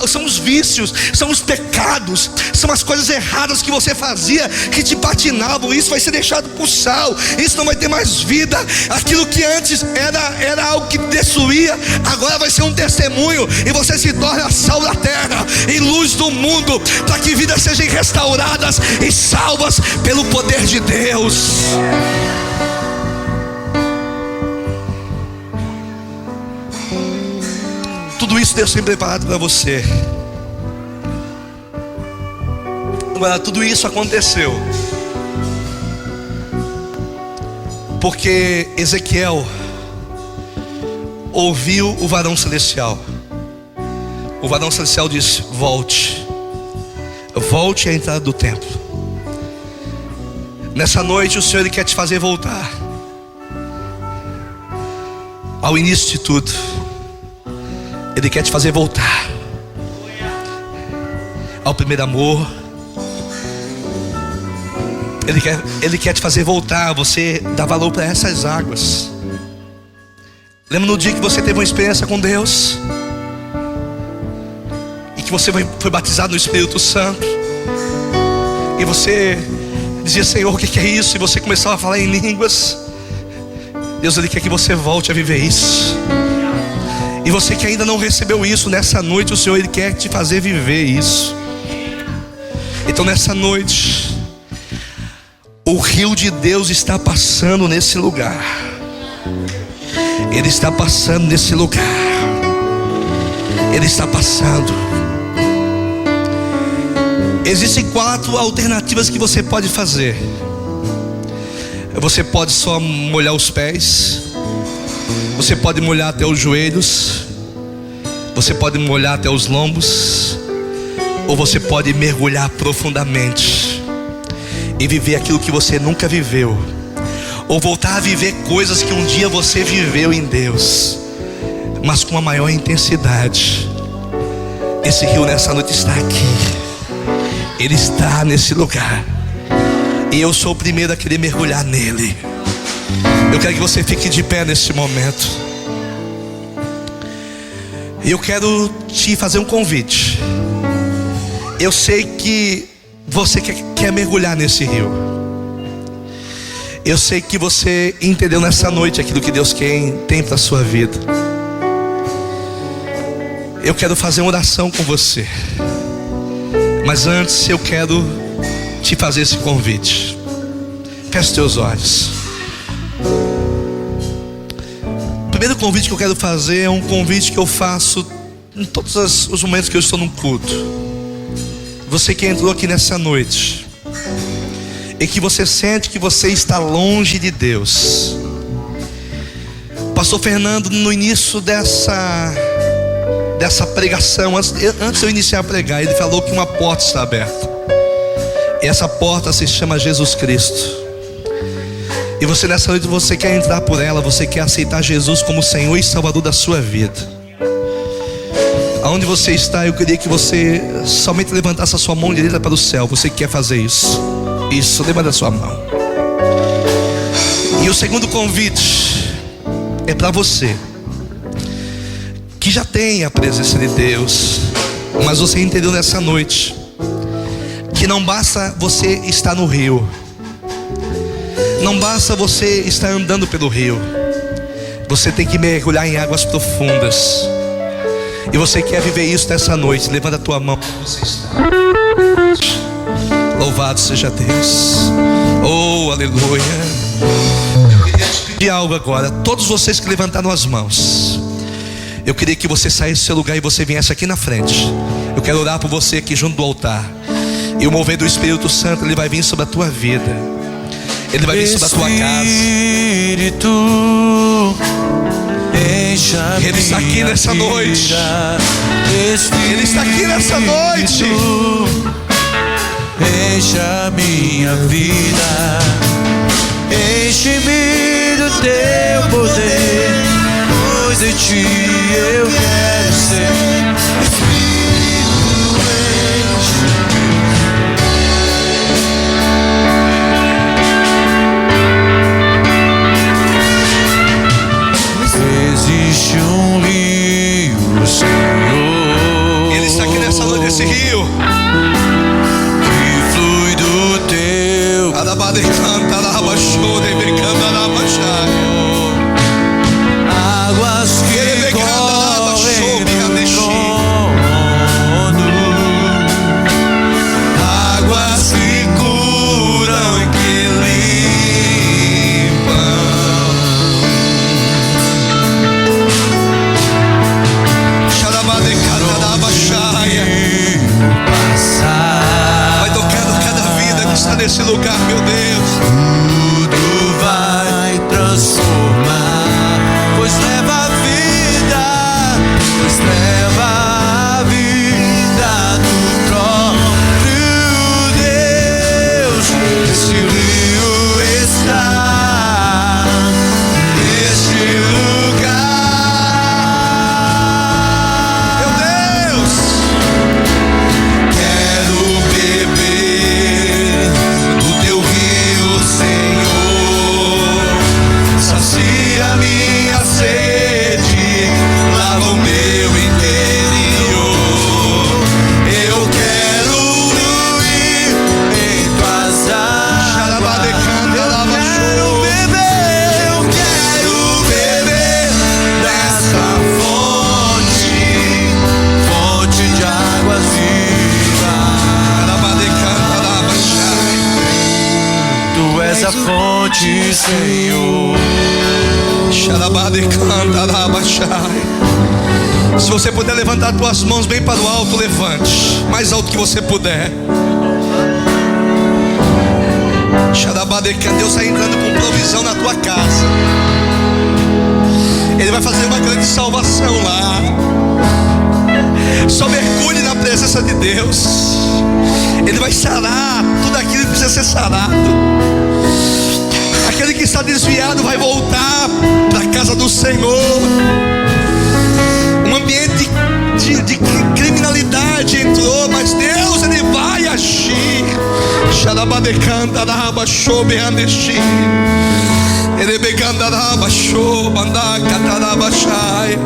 são os vícios, são os pecados, são as coisas erradas que você fazia, que te patinavam. Isso vai ser deixado por sal. Isso não vai ter mais vida. Aquilo que antes era algo que destruía, agora vai ser um testemunho, e você se torna sal da terra e luz do mundo, para que vidas sejam restauradas e salvas pelo poder de Deus. Tudo isso Deus tem preparado para você. Agora, tudo isso aconteceu porque Ezequiel ouviu o varão celestial. O varão celestial disse: volte à entrada do templo. Nessa noite o Senhor, Ele quer te fazer voltar ao início de tudo. Ele quer te fazer voltar ao primeiro amor. Ele quer te fazer voltar. Você dá valor para essas águas. Lembra no dia que você teve uma experiência com Deus, e que você foi batizado no Espírito Santo, e você dizia: Senhor, o que é isso? E você começava a falar em línguas. Deus, Ele quer que você volte a viver isso. E você que ainda não recebeu isso, nessa noite o Senhor, Ele quer te fazer viver isso. Então nessa noite, o rio de Deus está passando nesse lugar. Ele está passando nesse lugar. Ele está passando. Existem 4 alternativas que você pode fazer. Você pode só molhar os pés. Você pode molhar até os joelhos. Você pode molhar até os lombos. Ou você pode mergulhar profundamente e viver aquilo que você nunca viveu. Ou voltar a viver coisas que um dia você viveu em Deus, mas com a maior intensidade. Esse rio nessa noite está aqui. Ele está nesse lugar. E eu sou o primeiro a querer mergulhar nele. Eu quero que você fique de pé nesse momento. E eu quero te fazer um convite. Eu sei que você quer mergulhar nesse rio. Eu sei que você entendeu nessa noite aquilo que Deus tem para a sua vida. Eu quero fazer uma oração com você. Mas antes eu quero te fazer esse convite. Feche teus olhos. O primeiro convite que eu quero fazer é um convite que eu faço em todos os momentos que eu estou no culto. Você que entrou aqui nessa noite e que você sente que você está longe de Deus. Pastor Fernando, no início dessa pregação, antes de eu iniciar a pregar, ele falou que uma porta está aberta. E essa porta se chama Jesus Cristo. E você nessa noite, você quer entrar por ela, você quer aceitar Jesus como Senhor e Salvador da sua vida. Aonde você está, eu queria que você somente levantasse a sua mão direita para o céu. Você quer fazer isso? Isso, levanta a sua mão. E o segundo convite é para você que já tem a presença de Deus, mas você entendeu nessa noite que não basta você estar no rio, não basta você estar andando pelo rio, você tem que mergulhar em águas profundas. E você quer viver isso nessa noite? Levanta a tua mão. Você está. Louvado seja Deus. Oh, aleluia. Eu queria te pedir algo agora. Todos vocês que levantaram as mãos, eu queria que você saísse do seu lugar e você viesse aqui na frente. Eu quero orar por você aqui junto do altar. E o mover do Espírito Santo, ele vai vir sobre a tua vida. Ele vai vir sobre a tua casa. Ele está aqui nessa noite. Ele está aqui nessa noite. Enche a minha vida, enche-me do teu poder, pois em ti eu quero ser. Existe um rio, Senhor. Ele está aqui nessa noite, esse rio Que flui do teu águas que correm do trono, águas que curam e que limpam. Vai tocando cada vida que está nesse lugar, meu Deus. Tudo vai transformar, pois leva a vida, pois leva a vida do próprio Deus. Este rio está neste lugar. Meu Deus. Quero beber do teu rio, Senhor. Sacia minha sede, lava o meu interior. Eu quero fluir em tuas águas. Eu quero beber dessa fonte, fonte de águas vivas. Tu és a fonte, Senhor. Se você puder levantar tuas mãos bem para o alto, levante. Mais alto que você puder. Deus está entrando com provisão na tua casa. Ele vai fazer uma grande salvação lá. Só mergulhe na presença de Deus. Ele vai sarar tudo aquilo que precisa ser sarado. Aquele que está desviado vai voltar para a casa do Senhor. Um ambiente de criminalidade Xarabadecanta raba show beandesti. Erebeganda show bandaca tarabachai.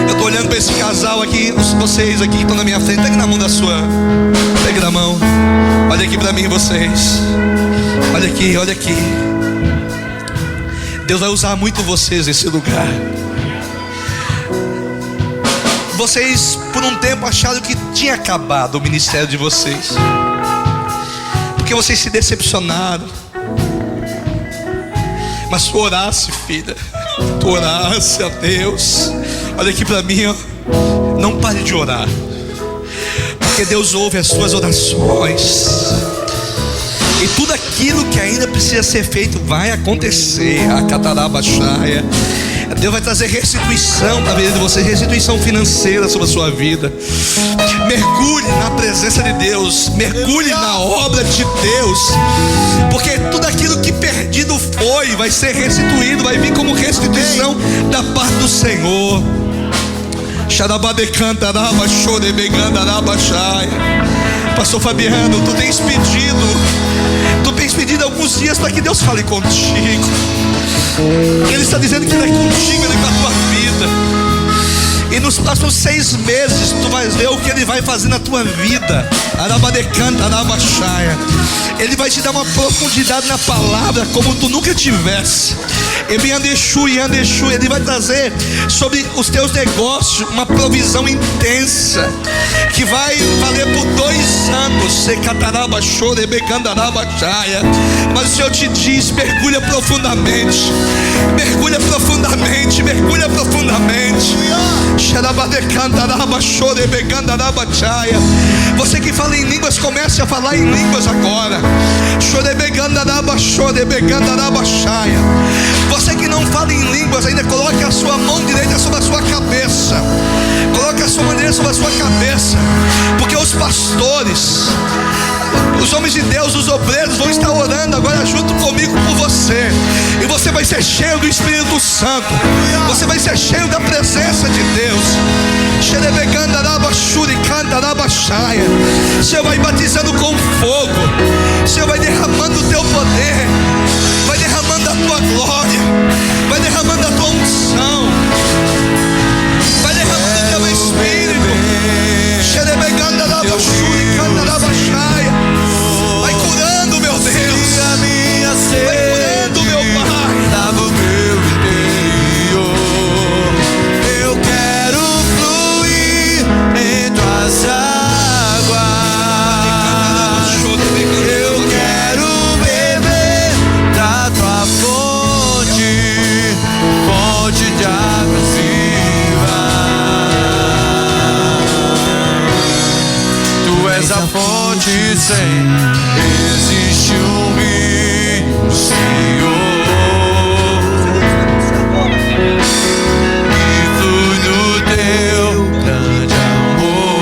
Eu tô olhando para esse casal aqui, vocês aqui que estão na minha frente. Pegue na mão da sua, pegue na mão. Olha aqui para mim, vocês. Olha aqui, olha aqui. Deus vai usar muito vocês nesse lugar. Vocês por um tempo acharam que tinha acabado o ministério de vocês, porque vocês se decepcionaram. Mas tu orasse, filha, tu orasse a Deus. Olha aqui para mim, ó. Não pare de orar, porque Deus ouve as suas orações. E tudo aquilo que ainda precisa ser feito vai acontecer. A catarabaxaia. Deus vai trazer restituição para a vida de vocês, restituição financeira sobre a sua vida. Mergulhe na presença de Deus, mergulhe na obra de Deus, porque tudo aquilo que perdido foi vai ser restituído, vai vir como restituição da parte do Senhor. Pastor Fabiano, tu tens pedido alguns dias para que Deus fale contigo. Ele está dizendo que Ele é contigo, Ele é com a tua vida. E nos próximos 6 meses tu vais ver o que Ele vai fazer na tua vida. Arabadecanta, arabaxaia. Ele vai te dar uma profundidade na palavra como tu nunca tivesse. Ele vai trazer sobre os teus negócios uma provisão intensa que vai valer por 2 anos. Mas o Senhor te diz: mergulha profundamente, mergulha profundamente, mergulha profundamente. Você que fala em línguas, comece a falar em línguas agora. Você que não fala em línguas ainda, coloque a sua mão direita sobre a sua cabeça. Coloque a sua mão direita sobre a sua cabeça, porque os pastores, os homens de Deus, os obreiros vão estar orando agora junto comigo por você. E você vai ser cheio do Espírito Santo. Você vai ser cheio da presença de Deus. O Senhor vai batizando com fogo. O Senhor vai derramando o teu poder, vai derramando a tua glória, vai derramando a tua unção, vai derramando o teu Espírito. Vai curando, meu Deus, vai curando, meu Pai. Lava o meu interior. Eu quero fluir em tuas águas. Eu quero beber da tua fonte, fonte de águas vivas. Tu és a fonte sem existe um rio, Senhor. E flui no teu grande amor.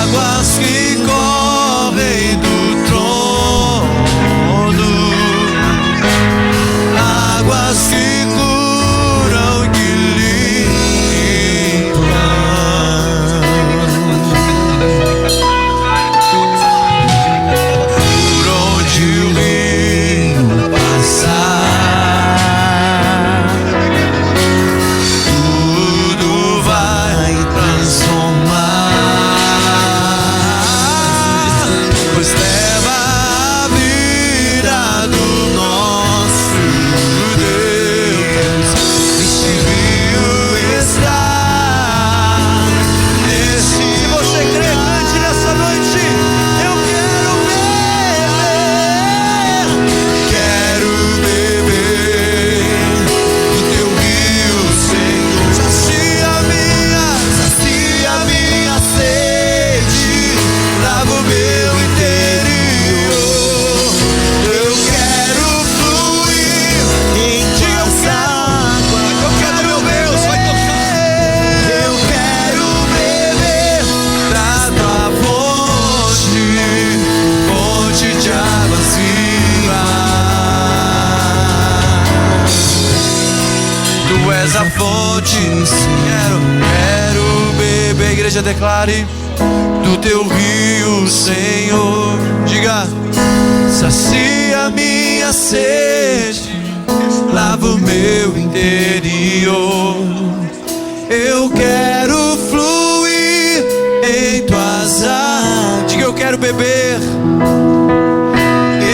Águas que correm do trono, águas que curam e que limpam. Por onde o rio passar, tudo vai transformar, pois leva a vida do nosso Deus. Este rio está nesse. Se você crê, cante nessa noite. Eu quero beber do teu rio, Senhor. Sacia minha sede, lava o meu interior. Eu quero fluir em tuas águas. Eu quero, meu Deus, vai tocar. Eu quero beber da tua fonte, fonte de águas vivas. Tu és a fonte, quero beber. Igreja, declare. do teu rio, Senhor. Diga: sacia minha sede, lava o meu interior. Eu quero fluir em tuas águas. Diga: eu quero beber.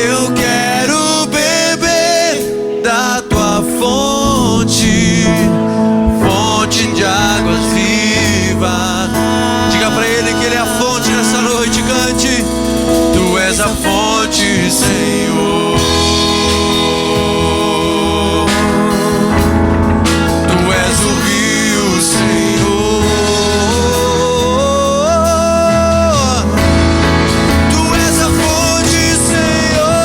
Eu quero beber da tua fonte, fonte de águas vivas. Diga pra ele que ele é a fonte nessa noite. Cante: tu és a fonte, Senhor. Tu és o rio, Senhor. Tu és a fonte, Senhor.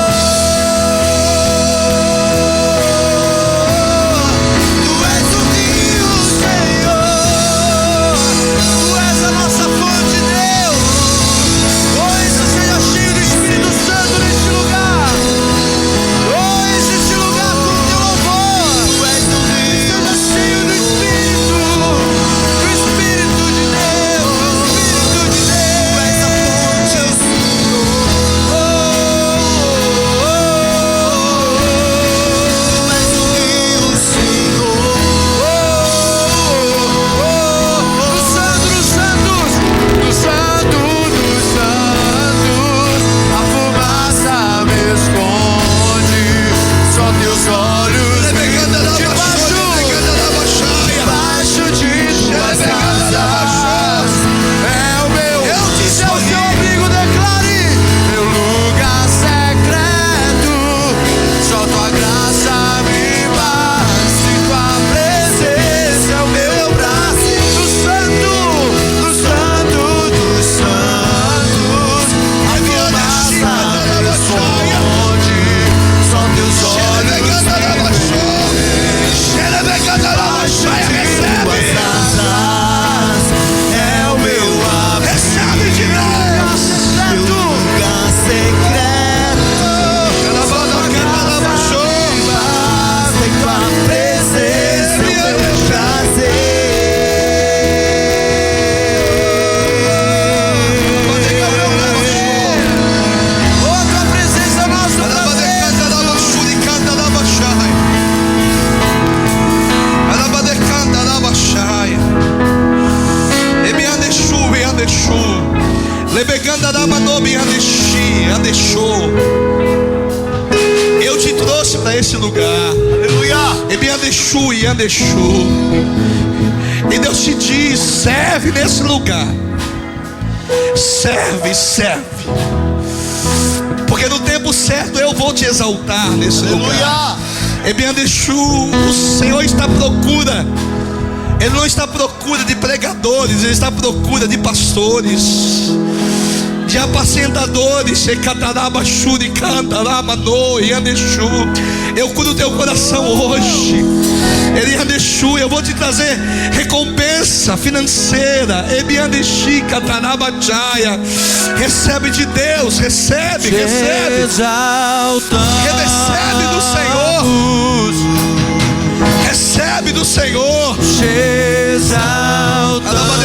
Tu és o rio, Senhor. Tu és a nossa fonte, Deus. Hoje seja cheio do Espírito Santo neste lugar. Hoje este lugar com o teu louvor. Tu és o rio. Seja cheio do Espírito de Deus, do Espírito de Deus. Tu és a fonte, Senhor. Tu és o rio, Senhor. Dos santos, dos santos, a fumaça me esconde. Só teus olhos debaixo de tuas asas. É o meu, é o seu abrigo, declare meu lugar secreto. Só tua graça me basta, e tua presença é o meu braço. Dos santos, a fumaça me esconde. Só teus olhos é o meu abrigo. Recebe de Deus, meu lugar secreto. Só tua graça me basta, e tua presença é o meu prazer. Oh, tua presença é o nosso prazer. Eu te trouxe para esse lugar. Aleluia. E Deus te diz: serve nesse lugar. Serve. Porque no tempo certo eu vou te exaltar nesse lugar. O Senhor está à procura. Ele não está à procura de pregadores, Ele está à procura de pastores, de apacentadores. Eu curo o teu coração hoje. Eu vou te trazer recompensa financeira. Recebe de Deus, recebe. Recebe do Senhor. Recebe do Senhor. Te exaltamos.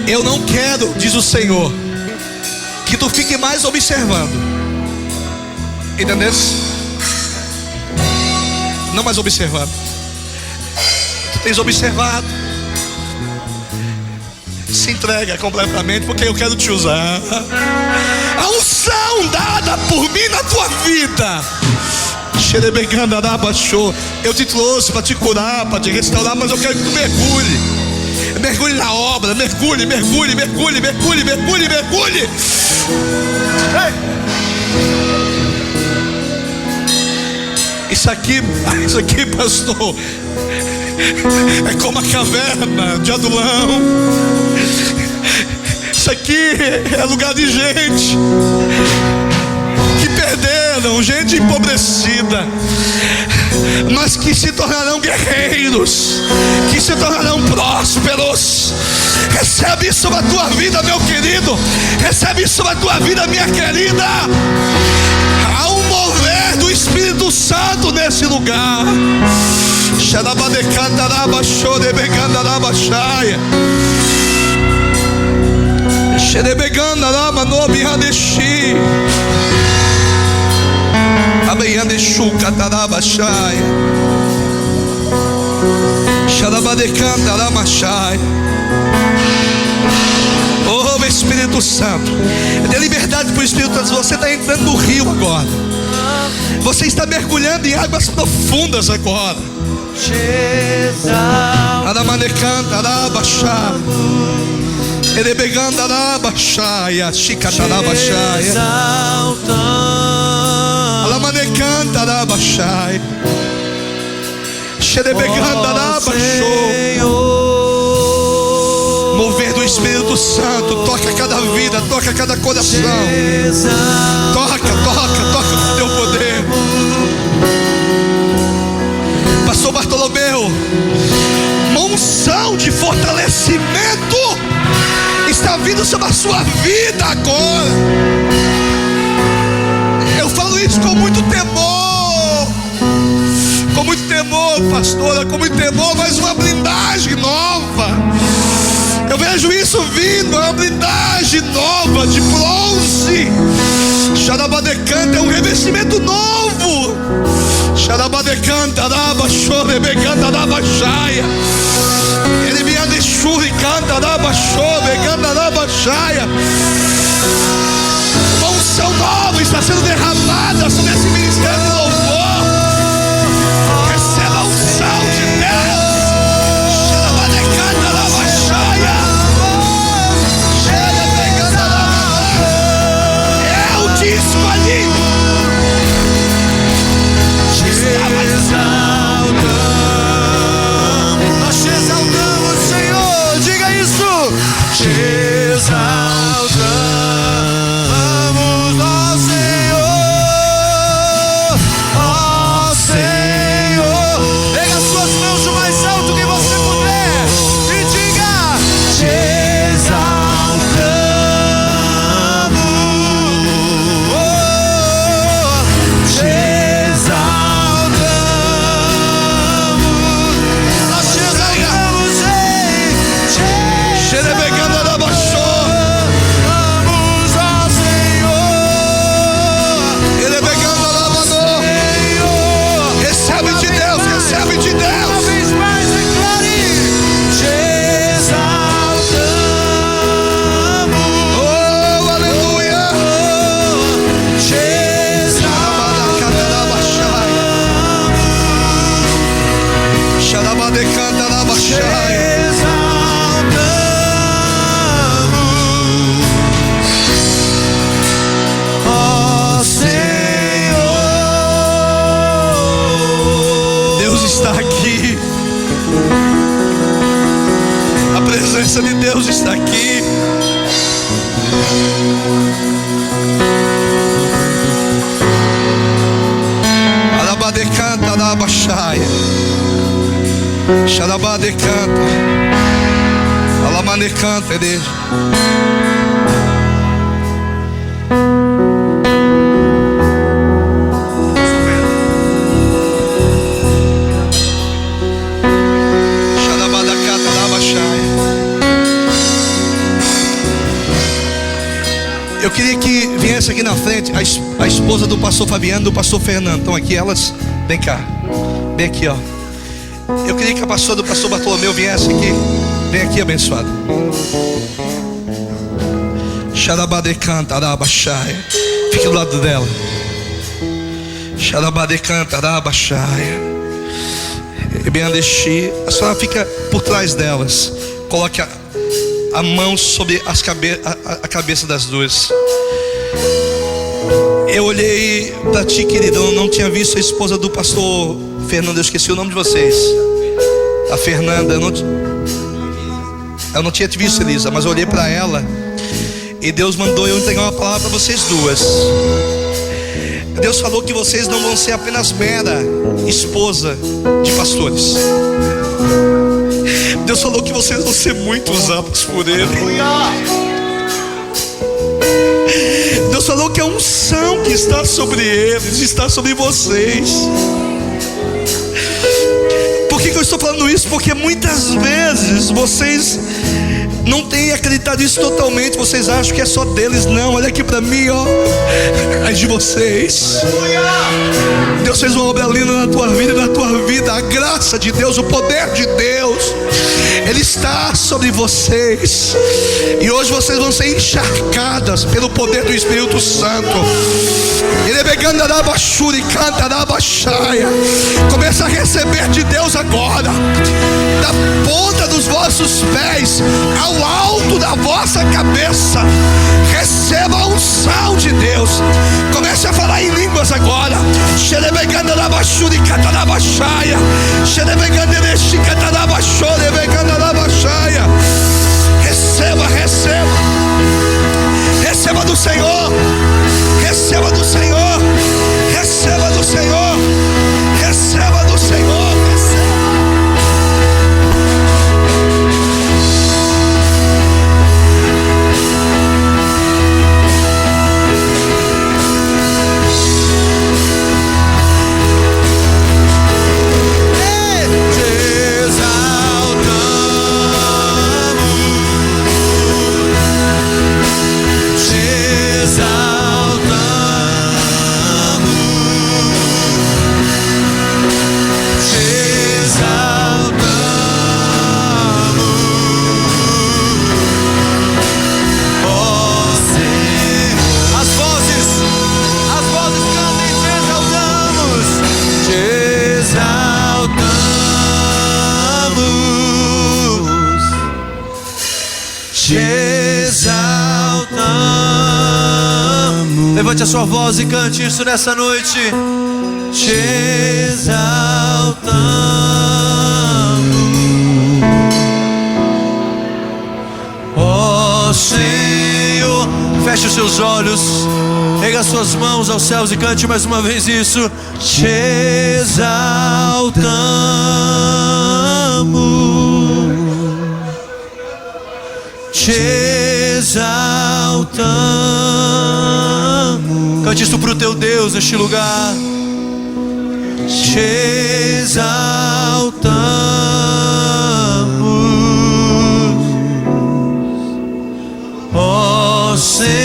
Eu não quero, diz o Senhor, que tu fique mais observando. Entendeu? Não mais observando. Tu tens observado. Se entrega completamente, porque eu quero te usar. A unção dada por mim na tua vida. Eu te trouxe para te curar, para te restaurar, mas eu quero que tu mergulhe na obra. Mergulhe. Isso aqui, pastor, é como a caverna de Adulão. Isso aqui é lugar de gente que perderam, gente empobrecida, mas que se tornarão guerreiros, que se tornarão prósperos. Recebe isso sobre a tua vida, meu querido. Recebe isso sobre a tua vida, minha querida. Há um mover Espírito Santo nesse lugar. Oh, Espírito Santo, dê liberdade para o Espírito Santo. Você está entrando no rio agora. Você está mergulhando em águas profundas agora. Mover do Espírito Santo, toca cada vida, toca cada coração. Toca com o teu poder. Pastor Bartolomeu, uma unção de fortalecimento está vindo sobre a sua vida agora. Eu falo isso com muito temor, pastora, com muito temor, mas uma blindagem nova. Eu vejo isso vindo, uma blindagem nova de bronze. Xarabadecanta é um revestimento novo. Xarabadecanta, rabachore, rabachaia. Ele me adexure, canta, rabachore, rabachaia. Uma unção nova está sendo derramada sobre esse ministério de louvor. Receba a unção de Deus. Xarabadecanta, rabachaia. Eu te escolhi. Nós te exaltamos, Senhor. Diga isso. Te exaltamos, ó Senhor, ó Senhor. Pega as suas mãos o mais alto que você puder e diga: te exaltamos, te de Deus está aqui. Alabadecanta, alabaxaia. Xalabadecanta. Alamanecanta, igreja. Eu queria que viesse aqui na frente a esposa do pastor Fabiano e do pastor Fernando. Estão aqui elas? Vem cá. Vem aqui, ó. Eu queria que a pastora do pastor Bartolomeu viesse aqui. Vem aqui, abençoado. Xarabadecanta, arabaxaia. Fique do lado dela. Xarabadecanta, arabaxaia. Ebiandexi. A senhora fica por trás delas. Coloque a mão sobre a cabeça das duas. Eu olhei para ti, querida. Eu não tinha visto a esposa do pastor Fernando. Eu esqueci o nome de vocês. A Fernanda. Eu não tinha te visto, Elisa, mas eu olhei para ela e Deus mandou eu entregar uma palavra para vocês duas. Deus falou que vocês não vão ser apenas mera esposa de pastores. Deus falou que vocês vão ser muito usados por Ele. Deus falou que a unção que está sobre eles está sobre vocês. Por que eu estou falando isso? Porque muitas vezes vocês não têm acreditado isso totalmente. Vocês acham que é só deles. Não, olha aqui para mim, ó. É de vocês. Deus fez uma obra linda na tua vida e na tua vida. A graça de Deus, o poder de Deus, Ele está sobre vocês. E hoje vocês vão ser encharcadas pelo poder do Espírito Santo. Ele pegando a bachura e canta a baixaia. Começa a receber de Deus agora, da ponta dos vossos pés ao alto da vossa cabeça. Receba a unção de Deus. Comece a falar em línguas agora. Xerebegando a bachura e canta a baixaia. Xerebegando a canta a baixura, pegando a baixaia. Receba, receba. Receba do Senhor. Receba do Senhor. Receba do Senhor. Receba do Senhor. Levante a sua voz e cante isso nessa noite. Te exaltamos, ó Senhor. Feche os seus olhos, erga as suas mãos aos céus e cante mais uma vez isso. Te exaltamos, te exaltamos. Cante isso para o teu Deus neste lugar. Te exaltamos, ó Senhor.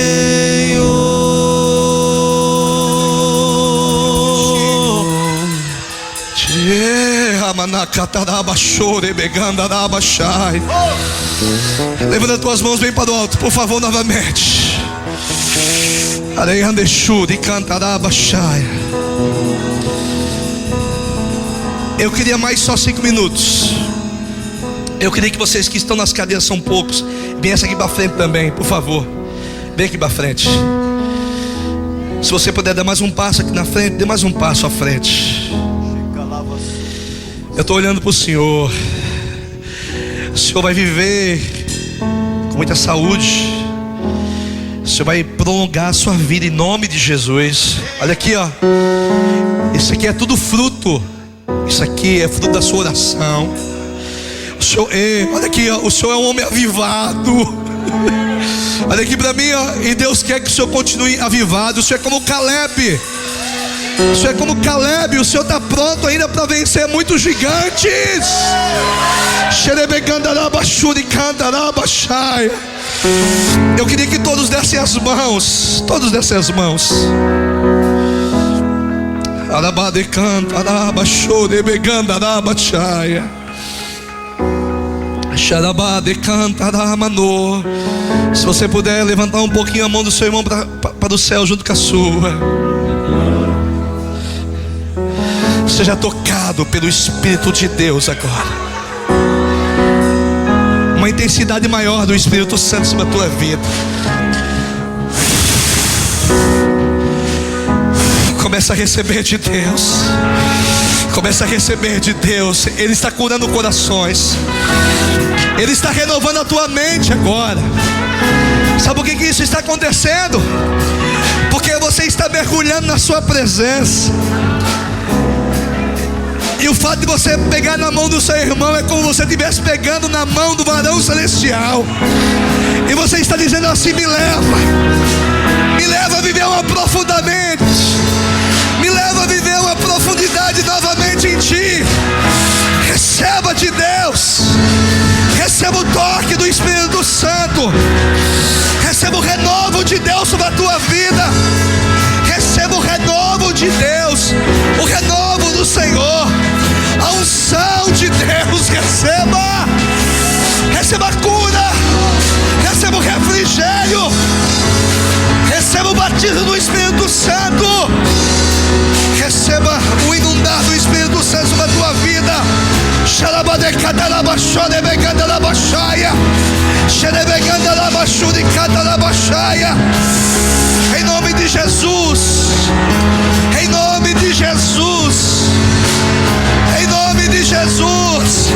Levanta as tuas mãos bem para o alto, por favor, novamente. Eu queria mais só 5 minutos. Eu queria que vocês que estão nas cadeiras, são poucos, viessem aqui para frente também, por favor. Vem aqui para frente. Se você puder dar mais um passo aqui na frente, dê mais um passo à frente. Eu estou olhando para o Senhor. O Senhor vai viver com muita saúde. O Senhor vai prolongar a sua vida em nome de Jesus. Olha aqui, ó. Isso aqui é tudo fruto. Isso aqui é fruto da sua oração. O Senhor, olha aqui, ó. O Senhor é um homem avivado. Olha aqui para mim, ó. E Deus quer que o Senhor continue avivado. O Senhor é como Caleb. O Senhor é como Caleb. O Senhor está pronto ainda para vencer muitos gigantes. Eu queria que todos dessem as mãos. Todos dessem as mãos. Se você puder levantar um pouquinho a mão do seu irmão para o céu junto com a sua. Seja tocado pelo Espírito de Deus agora. Uma intensidade maior do Espírito Santo sobre a tua vida. Começa a receber de Deus. Começa a receber de Deus. Ele está curando corações. Ele está renovando a tua mente agora. Sabe por que isso está acontecendo? Porque você está mergulhando na sua presença. E o fato de você pegar na mão do seu irmão é como se você estivesse pegando na mão do varão celestial. E você está dizendo assim: me leva, Me leva a viver um aprofundamento. Me leva a viver uma profundidade novamente em Ti. Receba de Deus. Receba o toque do Espírito Santo. Receba o renovo de Deus sobre a tua vida. Receba o renovo de Deus. O renovo do Senhor. A unção de Deus. Receba. Receba a cura. Receba o refrigério. Receba o batismo do Espírito Santo. Receba o inundar do Espírito Santo sobre a tua vida. Em nome de Jesus. Em nome de Jesus. Em nome de Jesus.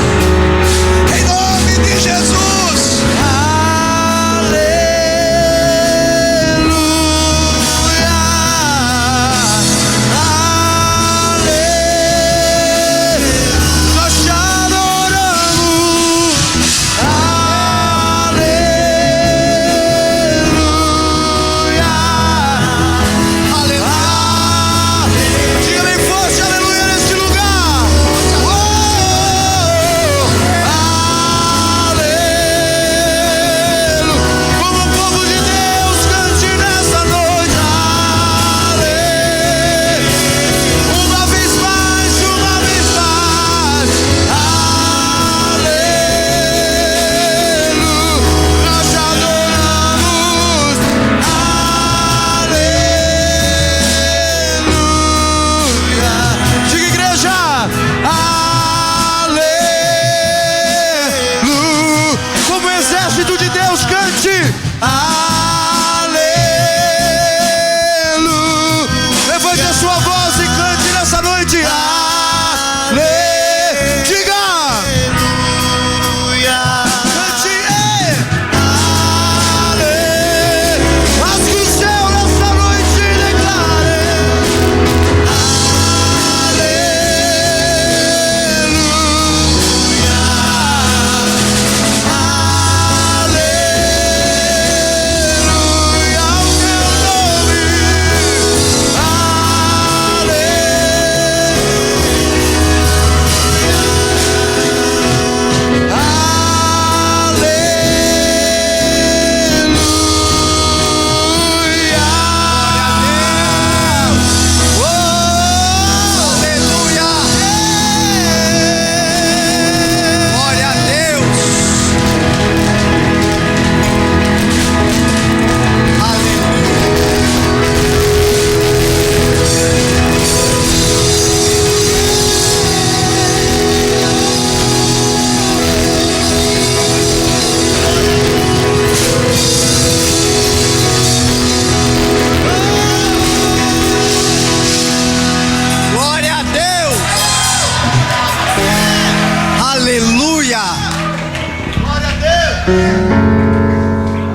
Em nome de Jesus.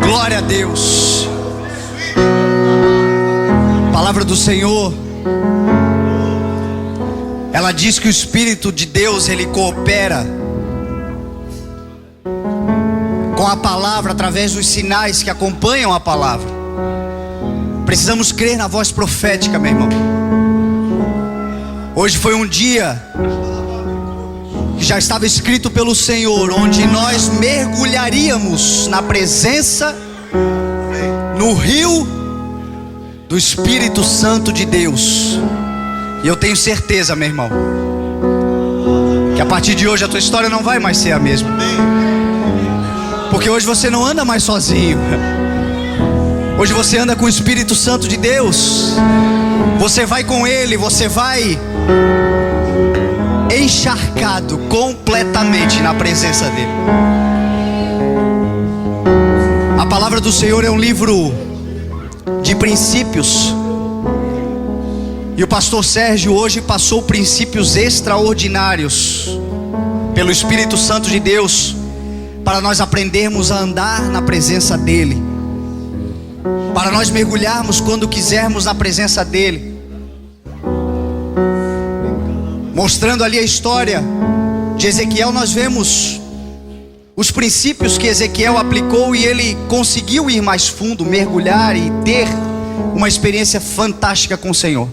Glória a Deus. A palavra do Senhor, ela diz que o Espírito de Deus, ele coopera com a palavra através dos sinais que acompanham a palavra. Precisamos crer na voz profética, meu irmão. Hoje foi um dia que já estava escrito pelo Senhor, onde nós mergulharíamos na presença, no rio do Espírito Santo de Deus. E eu tenho certeza, meu irmão, que a partir de hoje a tua história não vai mais ser a mesma. Porque hoje você não anda mais sozinho. Hoje você anda com o Espírito Santo de Deus. Você vai com Ele, você vai encharcado completamente na presença dEle. A palavra do Senhor é um livro de princípios. E o pastor Sérgio hoje passou princípios extraordinários pelo Espírito Santo de Deus, para nós aprendermos a andar na presença dEle, para nós mergulharmos quando quisermos na presença dEle. Mostrando ali a história de Ezequiel, nós vemos os princípios que Ezequiel aplicou, e ele conseguiu ir mais fundo, mergulhar e ter uma experiência fantástica com o Senhor.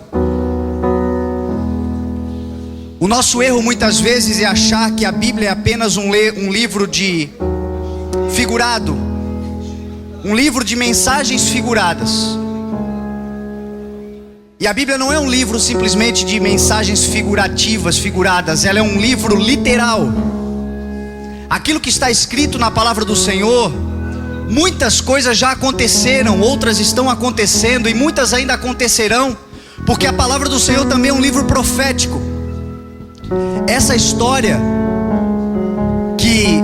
O nosso erro muitas vezes é achar que a Bíblia é apenas um livro de figurado, um livro de mensagens figuradas. E a Bíblia não é um livro simplesmente de mensagens figuradas, ela é um livro literal. Aquilo que está escrito na palavra do Senhor, muitas coisas já aconteceram, outras estão acontecendo e muitas ainda acontecerão, porque a palavra do Senhor também é um livro profético. Essa história que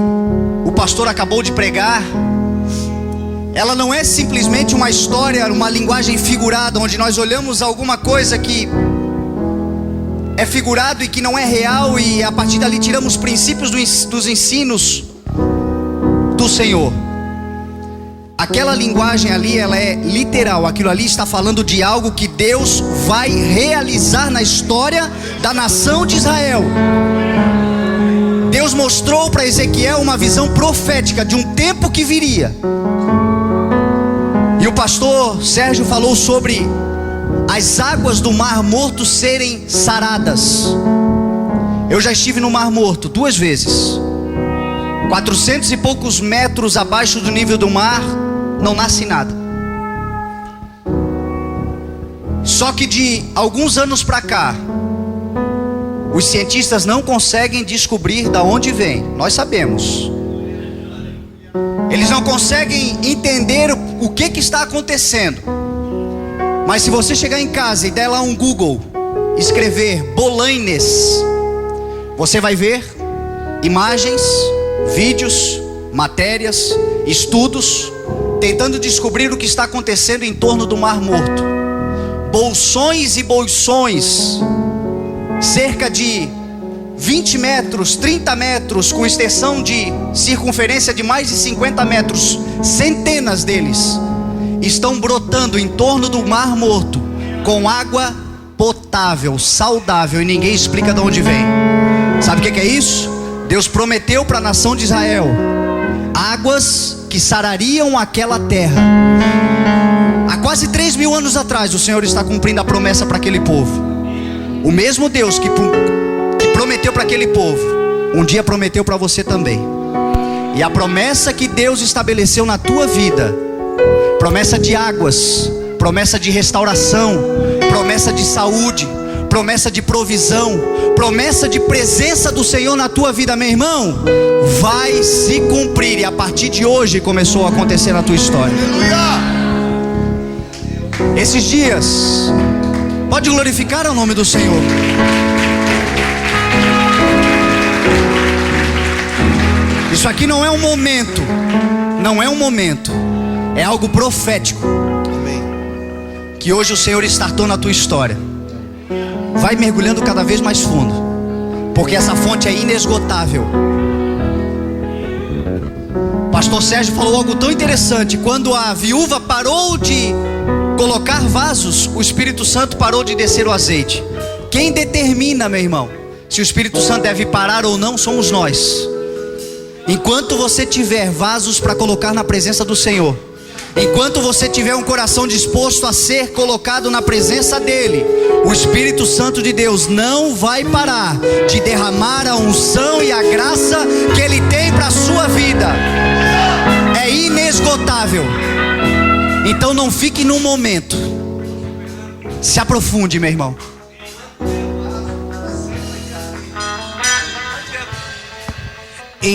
o pastor acabou de pregar, ela não é simplesmente uma história, uma linguagem figurada, onde nós olhamos alguma coisa que é figurado e que não é real, e a partir dali tiramos princípios dos ensinos do Senhor. Aquela linguagem ali, ela é literal. Aquilo ali está falando de algo que Deus vai realizar na história da nação de Israel. Deus mostrou para Ezequiel uma visão profética de um tempo que viria. E o pastor Sérgio falou sobre as águas do Mar Morto serem saradas. Eu já estive no Mar Morto 2 vezes. 400 e poucos metros abaixo do nível do mar, não nasce nada. Só que de alguns anos para cá, os cientistas não conseguem descobrir de onde vem. Nós sabemos. Eles não conseguem entender o que está acontecendo. Mas se você chegar em casa e der lá um Google, escrever Bolaines, você vai ver imagens, vídeos, matérias, estudos, tentando descobrir o que está acontecendo em torno do Mar Morto. Bolsões e bolsões, cerca de 20 metros, 30 metros, com extensão de circunferência de mais de 50 metros, centenas deles, estão brotando em torno do Mar Morto, com água potável, saudável, e ninguém explica de onde vem. Sabe o que é isso? Deus prometeu para a nação de Israel águas que sarariam aquela terra. Há quase 3.000 anos atrás, o Senhor está cumprindo a promessa para aquele povo. O mesmo Deus que prometeu para aquele povo, um dia prometeu para você também. E a promessa que Deus estabeleceu na tua vida, promessa de águas, promessa de restauração, promessa de saúde, promessa de provisão, promessa de presença do Senhor na tua vida, meu irmão, vai se cumprir. E a partir de hoje começou a acontecer na tua história. Aleluia! Esses dias, pode glorificar o nome do Senhor. Isso aqui não é um momento, não é um momento, é algo profético. Amém. Que hoje o Senhor startou na tua história. Vai mergulhando cada vez mais fundo, porque essa fonte é inesgotável. Pastor Sérgio falou algo tão interessante. Quando a viúva parou de colocar vasos, o Espírito Santo parou de descer o azeite. Quem determina, meu irmão, se o Espírito Santo deve parar ou não, somos nós. Enquanto você tiver vasos para colocar na presença do Senhor, enquanto você tiver um coração disposto a ser colocado na presença dEle, o Espírito Santo de Deus não vai parar de derramar a unção e a graça que Ele tem para a sua vida. É inesgotável. Então não fique num momento, se aprofunde, meu irmão.